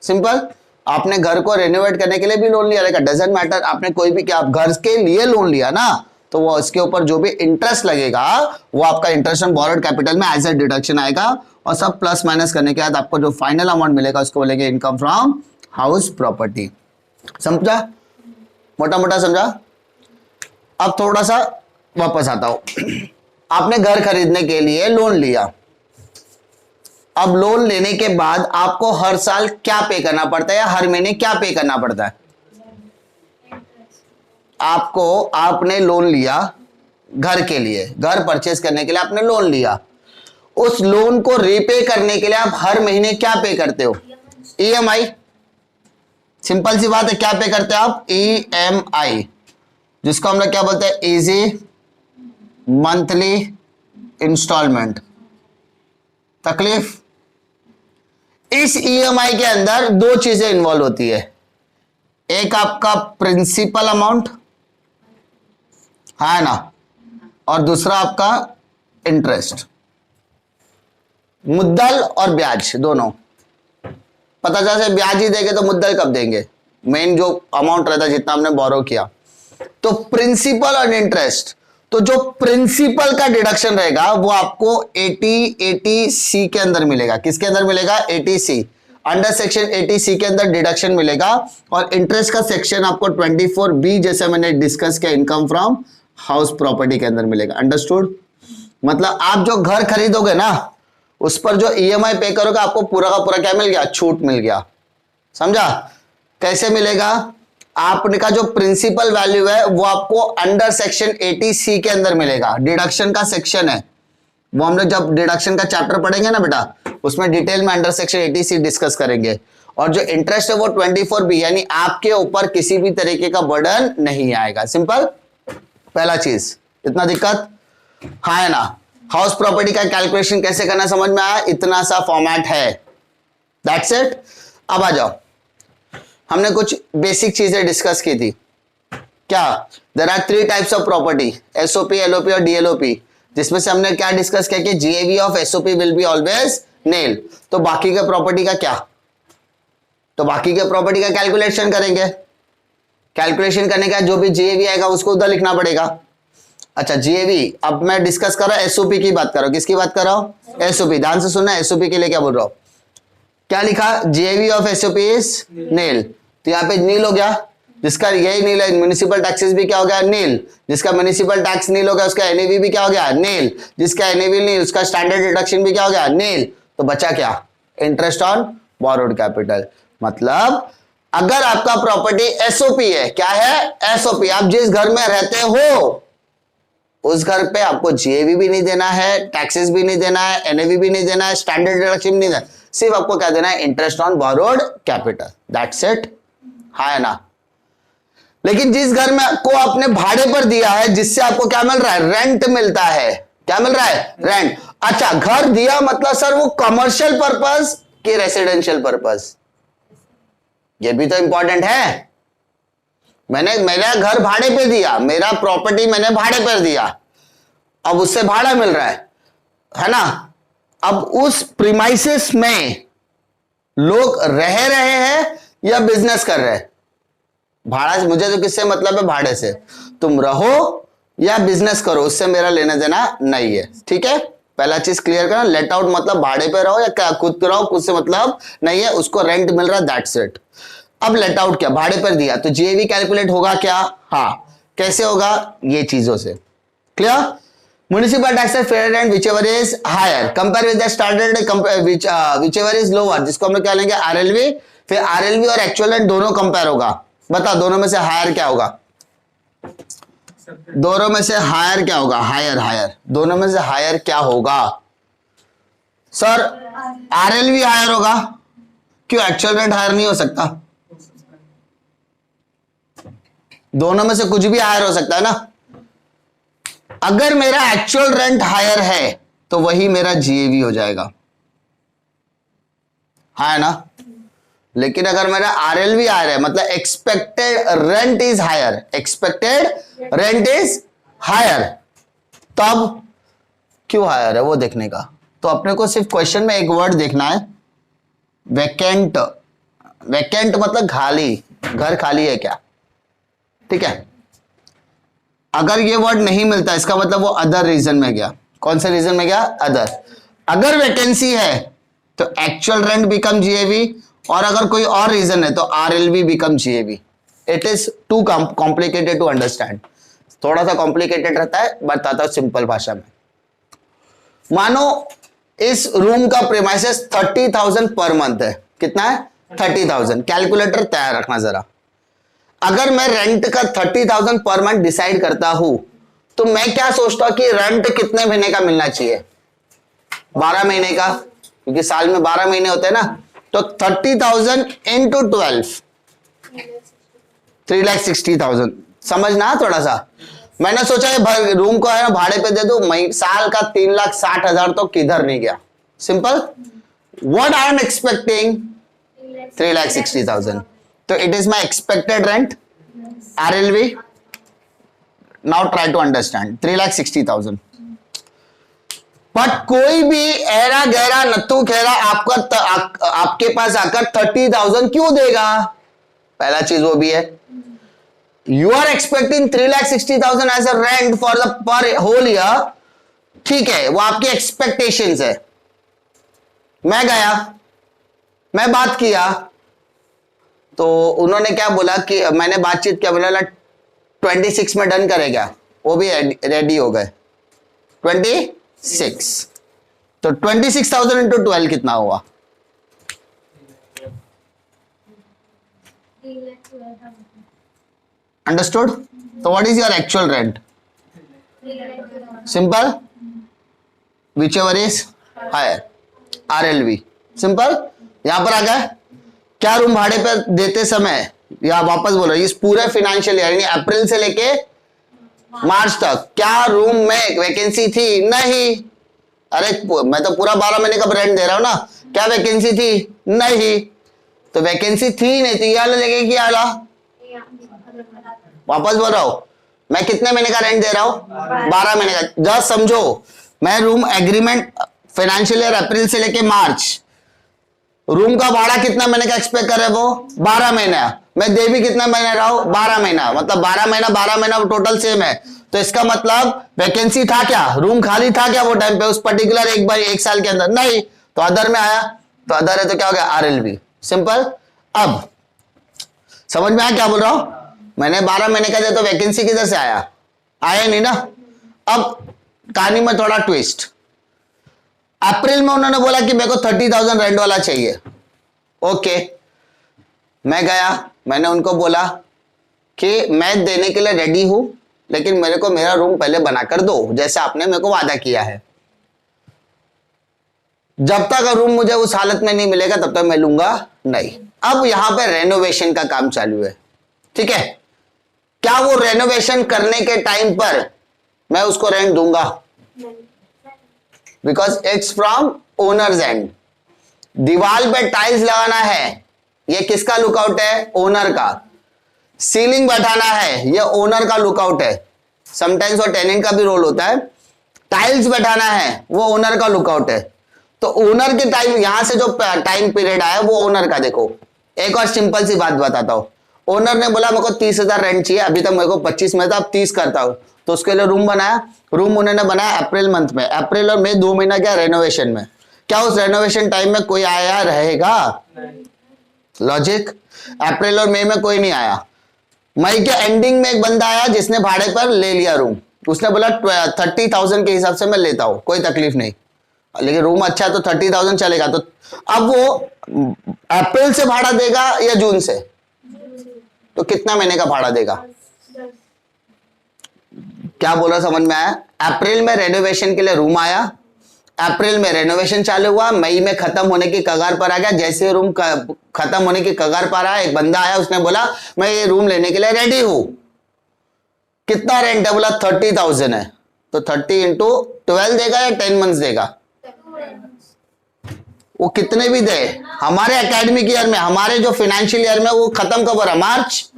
simple. आपने घर को रेनोवेट करने के लिए भी लोन लिया रहेगा, डजेंट मैटर। आपने कोई भी क्या आप घर के लिए लोन लिया ना, तो वो इसके ऊपर जो भी इंटरेस्ट लगेगा वो आपका इंटरेस्ट ऑन बोरोड कैपिटल में एज ए डिडक्शन आएगा, और सब प्लस माइनस करने के बाद आपको जो फाइनल अमाउंट मिलेगा उसको बोलेंगे इनकम फ्रॉम हाउस प्रॉपर्टी। समझा, मोटा मोटा समझा। अब थोड़ा सा वापस आता हूं। आपने घर खरीदने के लिए लोन लिया, अब लोन लेने के बाद आपको हर साल क्या पे करना पड़ता है, या हर महीने क्या पे करना पड़ता है आपको। आपने लोन लिया घर के लिए, घर परचेस करने के लिए आपने लोन लिया, उस लोन को रीपे करने के लिए आप हर महीने क्या पे करते हो, EMI। सिंपल सी बात है, क्या पे करते हैं आप, EMI, जिसको हम लोग क्या बोलते हैं, इजी मंथली इंस्टॉलमेंट। तकलीफ, इस EMI के अंदर दो चीजें इन्वॉल्व होती है, एक आपका प्रिंसिपल अमाउंट है ना, और दूसरा आपका इंटरेस्ट, मुद्दल और ब्याज दोनों। पता चला से ब्याज ही देंगे तो मुद्दल कब देंगे, मेन जो अमाउंट रहता है जितना हमने बोरो किया। तो प्रिंसिपल और इंटरेस्ट, तो जो प्रिंसिपल का डिडक्शन रहेगा वो आपको 80C के अंदर मिलेगा। किसके अंदर मिलेगा, 80C, अंडर सेक्शन 80C के अंदर डिडक्शन मिलेगा। और इंटरेस्ट का सेक्शन आपको 24B जैसे मैंने डिस्कस किया, इनकम फ्रॉम हाउस प्रॉपर्टी के अंदर मिलेगा। अंडरस्टूड, मतलब आप जो घर खरीदोगे ना उस पर जो EMI पे करोगे आपको पूरा का पूरा क्या मिल गया, छूट मिल गया। समझा, कैसे मिलेगा, आपका जो प्रिंसिपल वैल्यू है वो आपको अंडर सेक्शन 80C के अंदर मिलेगा। डिडक्शन का सेक्शन है वो, हम लोग जब डिडक्शन का चैप्टर पढ़ेंगे ना बेटा, उसमें डिटेल में अंडर सेक्शन 80C डिस्कस करेंगे। और जो इंटरेस्ट है वो 24B, यानी आपके ऊपर किसी भी तरीके का बर्डन नहीं आएगा। सिंपल, पहला चीज, इतना दिक्कत हाँ है ना। हाउस प्रॉपर्टी का कैलकुलेशन कैसे करना समझ में आया, इतना सा फॉर्मेट है, दैट्स इट। अब आ जाओ, हमने कुछ बेसिक चीजें डिस्कस की थी। क्या, there are 3 types of property, SOP, LOP और DLOP, जिसमें से हमने क्या डिस्कस किया कि GAV of SOP will be always nail. तो बाकी के प्रॉपर्टी का क्या, तो बाकी के प्रॉपर्टी का कैलकुलेशन करेंगे। कैलकुलेशन करने का जो भी GAV आएगा उसको उधर लिखना पड़ेगा। अच्छा GAV, अब मैं डिस्कस कर रहा हूं SOP की बात कर रहा हूं, किसकी बात कर रहा हूं, SOP। ध्यान से सुनना, SOP के लिए क्या बोल रहा हूं, क्या लिखा, GAV ऑफ SOP इज नील, तो यहाँ पे नील हो गया, जिसका यही नील है। म्युनिसिपल टैक्सेस भी क्या हो गया, नील, जिसका म्युनिसिपल टैक्स नील हो गया उसका NAV भी क्या हो गया, नील, जिसका NAV नील उसका स्टैंडर्ड डिडक्शन भी क्या हो गया, नील। तो बचा क्या, इंटरेस्ट ऑन बोरोड कैपिटल। मतलब अगर आपका प्रॉपर्टी SOP है, क्या है, SOP, आप जिस घर में रहते हो उस घर पे आपको GAV भी नहीं देना है, टैक्सेस भी नहीं देना है, NAV भी नहीं देना है, स्टैंडर्ड डिडक्शन भी नहीं देना, सिर्फ आपको क्या देना है, interest on borrowed capital, that's it, है ना। लेकिन जिस घर में को आपने भाड़े पर दिया है, जिससे आपको क्या मिल रहा है, रेंट मिलता है, क्या मिल रहा है, रेंट। अच्छा, घर दिया मतलब सर वो कमर्शियल पर्पस कि रेसिडेंशियल पर्पस, ये भी तो इंपॉर्टेंट है। मैंने मेरा घर भाड़े पे दिया, मेरा प्रॉपर्टी मैंने भाड़े पर दिया, अब उससे भाड़ा मिल रहा है ना। अब उस प्रीमाइसेस में लोग रह रहे हैं या बिजनेस कर रहे हैं, भाड़ा, मुझे तो किससे मतलब है, भाड़े से। तुम रहो या बिजनेस करो, उससे मेरा लेना देना नहीं है, ठीक है। पहला चीज क्लियर करना, लेट आउट मतलब भाड़े पे रहो या खुद रहो, खुद से मतलब नहीं है, उसको रेंट मिल रहा, दैट्स इट। अब लेट आउट क्या, भाड़े पर दिया, तो जीएवी कैलकुलेट होगा क्या, हाँ, कैसे होगा, ये चीजों से। Clear. Municipal tax fair rent whichever is higher compare with the standard whichever is lower, जिसको हम लोग क्या लेंगे, आरएलवी। फिर आरएलवी और एक्चुअल रेंट दोनों कंपेयर होगा। बता दोनों में से हायर क्या होगा, दोनों में से हायर क्या होगा, हायर, हायर, दोनों में से हायर क्या होगा सर, आरएलवी हायर होगा। क्यों, एक्चुअल रेंट हायर नहीं हो सकता, दोनों में से कुछ भी हायर हो सकता है ना। अगर मेरा एक्चुअल रेंट हायर है तो वही मेरा जीएवी हो जाएगा, हाँ है ना। लेकिन अगर मेरा आरएलवी हायर है, मतलब expected rent is higher, expected rent is higher, तब क्यों हायर है वो देखने का। तो अपने को सिर्फ क्वेश्चन में एक वर्ड देखना है, वैकेंट। वैकेंट मतलब खाली, घर खाली है क्या, ठीक है। अगर ये वर्ड नहीं मिलता, इसका मतलब वो अदर रीजन में गया। कौन से रीजन में गया, अदर। अगर वैकेंसी है तो एक्चुअल रेंट बिकम जीएवी, और अगर कोई और रीजन है तो RLV become GAV. It is too complicated to understand, थोड़ा सा कॉम्प्लिकेटेड रहता है, बताता हूं सिंपल भाषा में। मानो इस रूम का प्रीमाइसेस 30,000 पर मंथ है, कितना है, 30,000। कैलकुलेटर तैयार रखना जरा। अगर मैं रेंट का 30,000 पर मंथ डिसाइड करता हूं, तो मैं क्या सोचता हूं कि रेंट कितने महीने का मिलना चाहिए, 12 महीने का, क्योंकि साल में 12 महीने होते हैं ना। तो 30,000 इंटू 12, 3,60,000। समझना थोड़ा सा। मैंने सोचा है रूम को है ना भाड़े पे दे दो, साल का 3,60,000 तो किधर नहीं गया, simple. What I am expecting, 3,60,000। तो it is my expected rent, RLV. Now try to understand, 3,60,000। But कोई भी ऐरा गहरा नत्थु खेरा आपके पास आकर 30,000 क्यों देगा, पहला चीज वो भी है। You are expecting 3,60,000 as a rent for the per whole year, ठीक है, वो आपकी एक्सपेक्टेशंस है। मैं गया, मैं बात किया, तो उन्होंने क्या बोला कि मैंने बातचीत क्या बोला, 26 में डन करेगा, वो भी रेडी हो गए 26। तो 26,000 इंटू 12 कितना हुआ, अंडरस्टूड। तो what is your actual rent, simple, whichever is higher, RLV, simple. यहां पर आ गया, क्या रूम भाड़े पर देते समय, या वापस बोलो, इस पूरे फाइनेंशियल ईयर यानी अप्रैल से लेके मार्च तक क्या रूम में वैकेंसी थी, नहीं। अरे मैं तो पूरा 12 महीने का रेंट दे रहा हूं ना, क्या वैकेंसी थी, नहीं। तो वैकेंसी थी नहीं तो ये वाला लेके क्या वाला, वापस बोल रहा हूं, मैं कितने महीने का रेंट दे रहा हूं, 12 महीने का। जस्ट समझो, मैं रूम एग्रीमेंट फाइनेंशियल ईयर अप्रैल से लेके मार्च, रूम का भाड़ा कितना महीने का एक्सपेक्ट कर रहे वो, 12 महीना। मैं दे भी कितना महीना रहा हूं, 12 महीना, मतलब 12 महीना टोटल सेम है। तो इसका मतलब वैकेंसी था क्या, रूम खाली था क्या वो टाइम पे, उस पर्टिकुलर एक साल के अंदर, नहीं। तो अदर में आया, तो अदर है तो क्या हो गया, आरएलवी, सिंपल। अब समझ में आया क्या बोल रहा हूं, मैंने 12 महीने का दिया तो वैकेंसी किधर से आया, आया नहीं ना। अब कहानी में थोड़ा ट्विस्ट, अप्रैल में उन्होंने बोला कि मेरे को 30,000 रेंट वाला चाहिए, ओके। मैं गया, मैंने उनको बोला कि मैं देने के लिए रेडी हूं, लेकिन मेरे को मेरा रूम पहले बनाकर दो, जैसे आपने मेरे को वादा किया है। जब तक रूम मुझे उस हालत में नहीं मिलेगा तब तक मैं लूंगा नहीं। अब यहां पे रेनोवेशन का काम चालू है, ठीक है। क्या वो रेनोवेशन करने के टाइम पर मैं उसको रेंट दूंगा, because it's from owners and. दीवार पे टाइल्स लगाना है, ये किसका लुकआउट है, ओनर का। सीलिंग बैठाना है, ये ओनर का लुकआउट है। समटाइम्स वो टेनेंट का भी रोल होता है। टाइल्स बैठाना है, वो ओनर का लुकआउट है। तो ओनर के टाइम, यहां से जो टाइम पीरियड आया वो ओनर का। देखो एक और सिंपल सी बात बताता हूं, ओनर ने बोला मेरे को 30,000 रेंट चाहिए, अभी तक मेरे को 25 में था, अब 30 करता हूं, तो उसके लिए रूम बनाया। रूम उन्होंने बनाया अप्रैल मंथ में, अप्रैल और मई 2 महीना क्या रेनोवेशन में। क्या उस रेनोवेशन टाइम में कोई आया रहेगा? लॉजिक। अप्रैल और मई में कोई नहीं आया। मई के एंडिंग में एक बंदा आया जिसने भाड़े पर ले लिया रूम, उसने बोला 30,000 के हिसाब से मैं लेता हूं, कोई तकलीफ नहीं, लेकिन रूम अच्छा है तो 30,000 चलेगा। तो अब वो अप्रैल से भाड़ा देगा या जून से? तो कितना महीने का भाड़ा देगा? क्या बोल रहा समझ में आया? अप्रैल में रेनोवेशन के लिए रूम आया, अप्रैल में रेनोवेशन चालू हुआ, मई में खत्म होने की कगार पर आ गया। जैसे रूम खत्म होने की कगार पर आया, एक बंदा आया, उसने बोला मैं ये रूम लेने के लिए रेडी हूं। कितना रेंट है? बोला 30,000 है। तो 30 इंटू 12 देगा या 10 मंथ्स देगा? वो कितने भी दे, हमारे एकेडमिक ईयर में, हमारे जो फाइनेंशियल ईयर में, वो खत्म कब हो रहा? मार्च,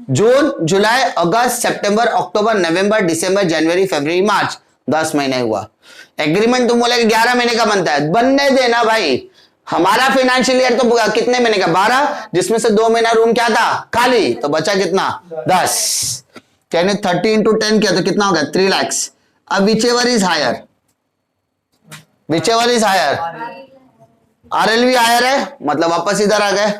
जून, जुलाई, अगस्त, सितंबर, अक्टूबर, नवंबर, दिसंबर, जनवरी, फरवरी, मार्च, 10 महीने हुआ। एग्रीमेंट तुम बोले 11 महीने का बनता है, बनने देना भाई। हमारा फाइनेंशियल ईयर तो कितने महीने का? 12, जिसमें से 2 महीना रूम क्या था? खाली, तो बचा कितना? 10। यानी 30 इंटू 10 किया तो कितना हो गया? 3 लाख। अब whichever is higher, whichever is higher, RLV higher है, मतलब वापस इधर आ गए।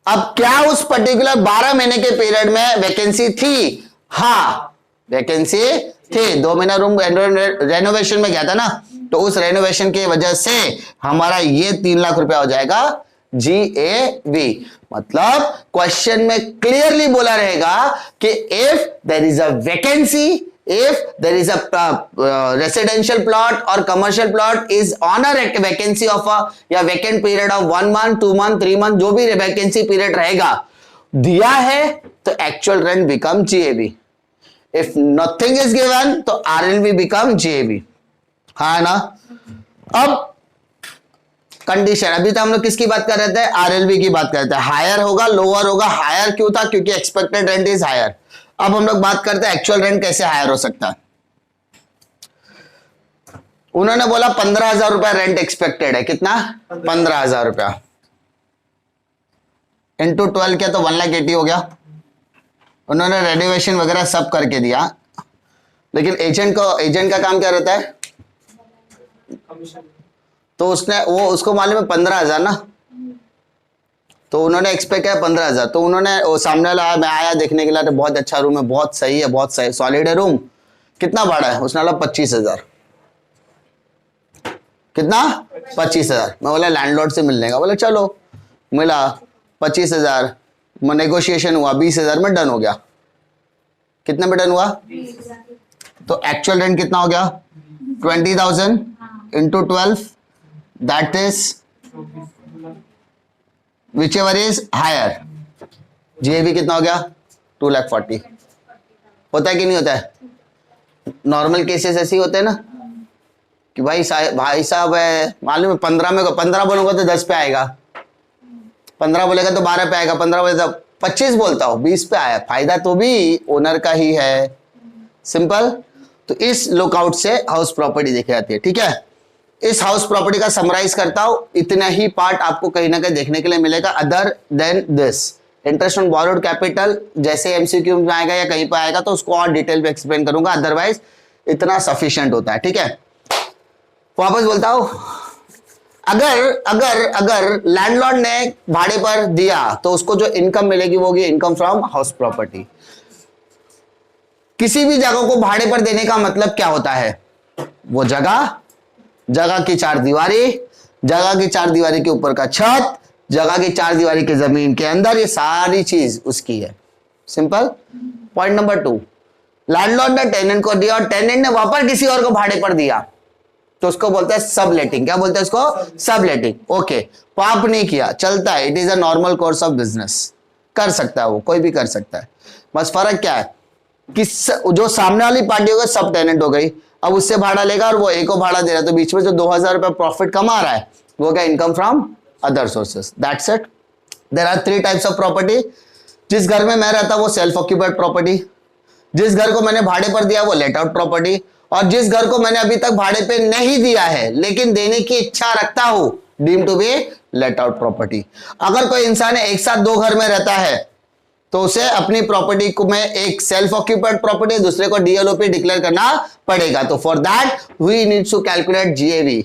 अब क्या उस पर्टिकुलर 12 महीने के पीरियड में वैकेंसी थी? हाँ वैकेंसी थी, 2 महीना रूम रेनोवेशन में गया था ना, तो उस रेनोवेशन की वजह से हमारा ये 3 लाख रुपया हो जाएगा GAV। मतलब क्वेश्चन में क्लियरली बोला रहेगा कि if there is a vacancy, if there is a residential plot or commercial plot is on a vacancy of a या vacant period of 1 month, 2 month, 3 month, जो भी वैकेंसी पीरियड रहेगा दिया है, तो actual rent become GAV। If nothing is given तो RLV become GAV। हाँ ना। अब कंडीशन, अभी तो हम लोग किसकी बात कर रहे थे? RLV की बात कर रहे थे। हायर होगा, लोअर होगा। हायर क्यों था? क्योंकि एक्सपेक्टेड रेंट इज हायर। अब हम लोग बात करते हैं एक्चुअल रेंट कैसे हायर हो सकता है। उन्होंने बोला 15,000 रुपया रेंट एक्सपेक्टेड है। कितना? 15,000 रुपया इंटू 12 किया तो 1,80,000 हो गया। उन्होंने रेनोवेशन वगैरह सब करके दिया, लेकिन एजेंट का काम क्या रहता है? तो उसको मालूम है 15,000 ना, तो उन्होंने एक्सपेक्ट किया 15,000। तो उन्होंने वो सामने वाला, मैं आया देखने के लिए, बहुत अच्छा रूम है, बहुत सही है, बहुत सही सॉलिड है रूम। कितना भाड़ा है? उसने बोला 25,000। कितना? 25,000। मैं बोला लैंडलॉर्ड से मिलने का। बोला चलो, मिला 25,000 में, नेगोशिएशन हुआ 20,000 में डन हो गया। कितने में डन हुआ? 20,000। तो एक्चुअल रेंट कितना हो गया? 20,000 into 12, that is whichever is higher। GAV कितना हो गया? 2,40,000। होता है कि नहीं होता है? नॉर्मल केसेस ऐसे ही होते हैं ना कि भाई साहब है, मालूम है 15 में, 15 बोलूंगा तो 10 पे आएगा, 15 बोलेगा तो 12 पे आएगा, 15 बोलेगा तो 25 बोलता हूं 20 पे आया, फायदा तो भी ओनर का ही है। सिंपल। तो इस लुकआउट से हाउस प्रॉपर्टी देखी जाती है। ठीक है, इस हाउस प्रॉपर्टी का समराइज करता हूं, इतना ही पार्ट आपको कहीं ना कहीं देखने के लिए मिलेगा। Other than this, interest on borrowed capital जैसे MCQ में आएगा या कहीं पर आएगा तो उसको और डिटेल में एक्सप्लेन करूंगा, अदरवाइज इतना सफिशिएंट होता है। ठीक है, वापस बोलता हूं, अगर लैंडलॉर्ड ने भाड़े पर दिया तो उसको जो इनकम मिलेगी वो होगी इनकम फ्रॉम हाउस प्रॉपर्टी। किसी भी जगह को भाड़े पर देने का मतलब क्या होता है? वो जगह की 4 दीवारी, जगह की 4 दीवारी के ऊपर का छत, जगह की 4 दीवारी के जमीन के अंदर, ये सारी चीज उसकी है। सिंपल। पॉइंट नंबर 2, लैंडलॉर्ड ने टेनेंट को दिया और टेनेंट ने वापस किसी और को भाड़े पर दिया तो उसको बोलते हैं सबलेटिंग। क्या बोलते हैं उसको? सबलेटिंग। ओके, पाप नहीं किया, चलता है, it is a normal course of business, कर सकता है वो, कोई भी कर सकता है। बस फर्क क्या है कि जो सामने वाली पार्टी हो गई सब टेनेंट हो गई, अब उससे भाड़ा लेगा और वो एक को भाड़ा दे रहा है, तो बीच में जो 2,000 रुपया प्रॉफिट कमा रहा है वो क्या? Income from other sources. That's it. There are 3 types of property. जिस घर में मैं रहता वो सेल्फ ऑक्यूपाइड प्रॉपर्टी, जिस घर को मैंने भाड़े पर दिया वो लेट आउट प्रॉपर्टी, और जिस घर को मैंने अभी तक भाड़े पे नहीं दिया है लेकिन देने की इच्छा रखता हूं, deem to be let out property. अगर कोई इंसान एक साथ 2 घर में रहता है तो उसे अपनी प्रॉपर्टी को में एक सेल्फ ऑक्यूपाइड प्रॉपर्टी, दूसरे को डीएलओपी डिक्लेयर करना पड़ेगा। तो for that we need to calculate GAV,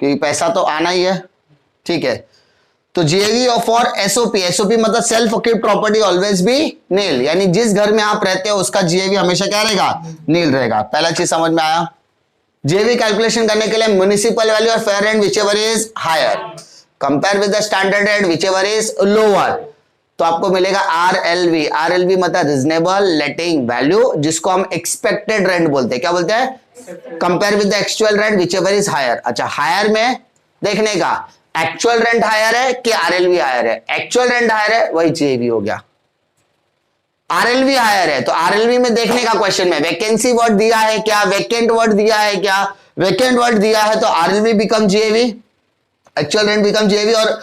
क्योंकि पैसा तो आना ही है, ठीक है। तो जीएवी और फॉर एसओपी, एसओपी मतलब self occupied property always be nil, यानी जिस घर में आप रहते हो उसका जीएवी हमेशा क्या रहेगा, नील रहेगा। पहला चीज समझ में आया। जीएवी कैलकुलेशन करने के लिए म्युनिसिपल वैल्यू और fair rent whichever is higher compare with the standard rent whichever is lower, तो आपको मिलेगा आरएलवी। आरएलवी मतलब रिजनेबल लेटिंग वैल्यू, जिसको हम एक्सपेक्टेड रेंट बोलते हैं। क्या बोलते हैं? Compare with the actual rent whichever is higher. अच्छा, हायर में देखने का एक्चुअल रेंट हायर है कि आरएलवी हायर है? एक्चुअल रेंट हायर है, वही जीएवी हो गया। आरएलवी हायर है तो आरएलवी में देखने का क्वेश्चन में वैकेंसी वर्ड दिया है क्या, वैकेंट वर्ड दिया है क्या? वैकेंट वर्ड दिया है तो RLV become GAV, actual rent become GAV. और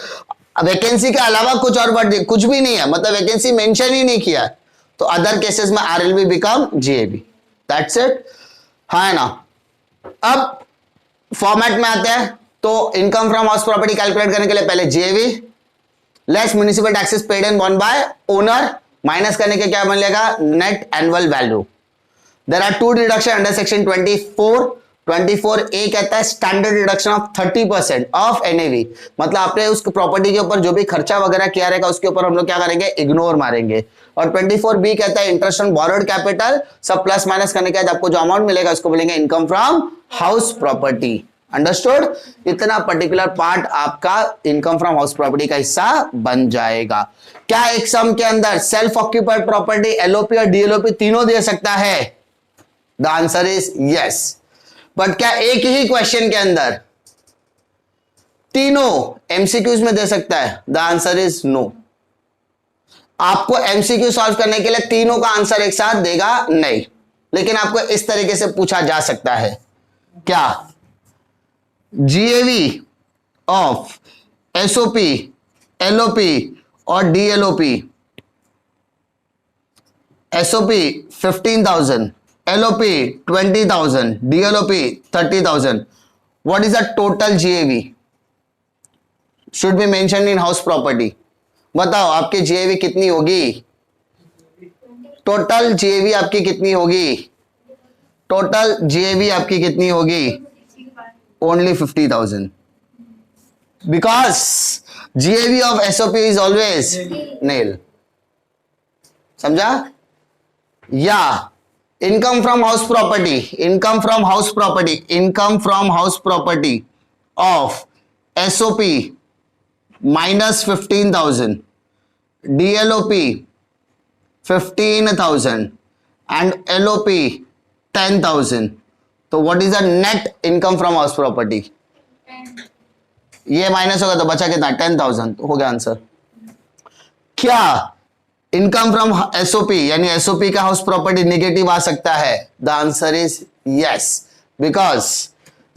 वैकेंसी के अलावा कुछ और वर्ड कुछ भी नहीं है, मतलब वैकेंसी मेंशन ही नहीं किया है, तो अदर केसेस में RLV become GAV. That's it, हाँ है ना। अब फॉर्मेट में आते हैं, तो income from house property calculate करने के लिए पहले GAV less municipal taxes paid and borne by owner, minus करने के क्या बनेगा, net annual value. There are two deduction under section 24 A कहता है standard deduction of 30% of NAV, मतलब आपने उस प्रॉपर्टी के ऊपर जो भी खर्चा वगैरह किया रहेगा उसके ऊपर हम लोग क्या करेंगे, इग्नोर मारेंगे। और 24 बी कहता है इंटरेस्ट ऑन बोरोड कैपिटल, सब प्लस माइनस करने के बाद आपको जो अमाउंट मिलेगा उसको बोलेंगे income from house property. Understood? इतना पर्टिकुलर पार्ट आपका इनकम फ्रॉम हाउस प्रॉपर्टी का हिस्सा बन जाएगा। क्या एक सम के अंदर सेल्फ ऑक्यूपाइड प्रॉपर्टी, एलओपी और डीएलओपी तीनों दे सकता है? The answer is yes. But क्या एक ही क्वेश्चन के अंदर तीनों एमसीक्यूज में दे सकता है? The answer is no. आपको एमसीक्यू सॉल्व करने के लिए तीनों का आंसर एक साथ देगा नहीं, लेकिन आपको इस तरीके से पूछा जा सकता है, क्या जीएवी ऑफ एसओपी, एलओपी और DLOP, SOP 15,000, LOP 20,000, DLOP 30,000, what is the total GAV should be mention in house property? बताओ आपकी जीएवी कितनी होगी? टोटल जीएवी आपकी कितनी होगी? टोटल जीएवी आपकी कितनी होगी? Only 50,000, because GAV of SOP is always nil. समझा? या income from house property, income from house property, income from house property of SOP minus 15,000, DLOP 15,000 and LOP 10,000. तो what is the net income from house property? ये minus होगा तो बचा कितना? 10,000, तो हो गया आंसर। क्या इनकम फ्रॉम एसओपी यानी एसओपी का हाउस प्रॉपर्टी नेगेटिव आ सकता है? The answer is yes, because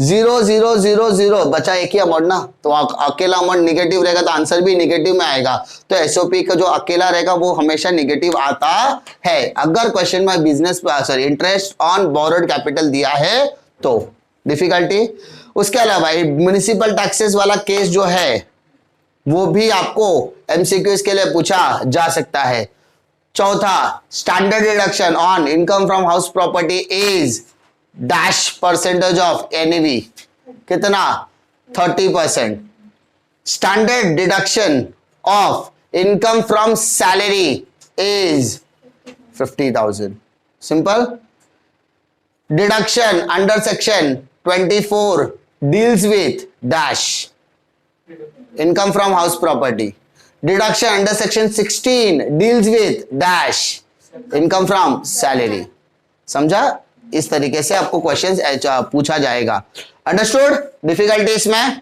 0 0 0 0 बचा एक ही अमाउंट ना, तो अकेला अमाउंट नेगेटिव रहेगा तो आंसर भी नेगेटिव में आएगा। तो एसओपी का जो अकेला रहेगा वो हमेशा नेगेटिव आता है। अगर क्वेश्चन में business sorry interest on borrowed capital दिया है तो डिफिकल्टी। उसके अलावा म्युनिसिपल टैक्सेस वाला केस जो है वो भी आपको एमसीक्यूज के लिए पूछा जा सकता है। चौथा, standard deduction on income from house property is dash percentage of NAV, कितना? 30%। Standard deduction of income from salary is 50,000। Simple. Deduction under section 24 deals with dash income from house property. Deduction under section 16 deals with dash income from salary. समझा? इस तरीके से आपको questions पूछा जाएगा। Understood? Difficulty इसमें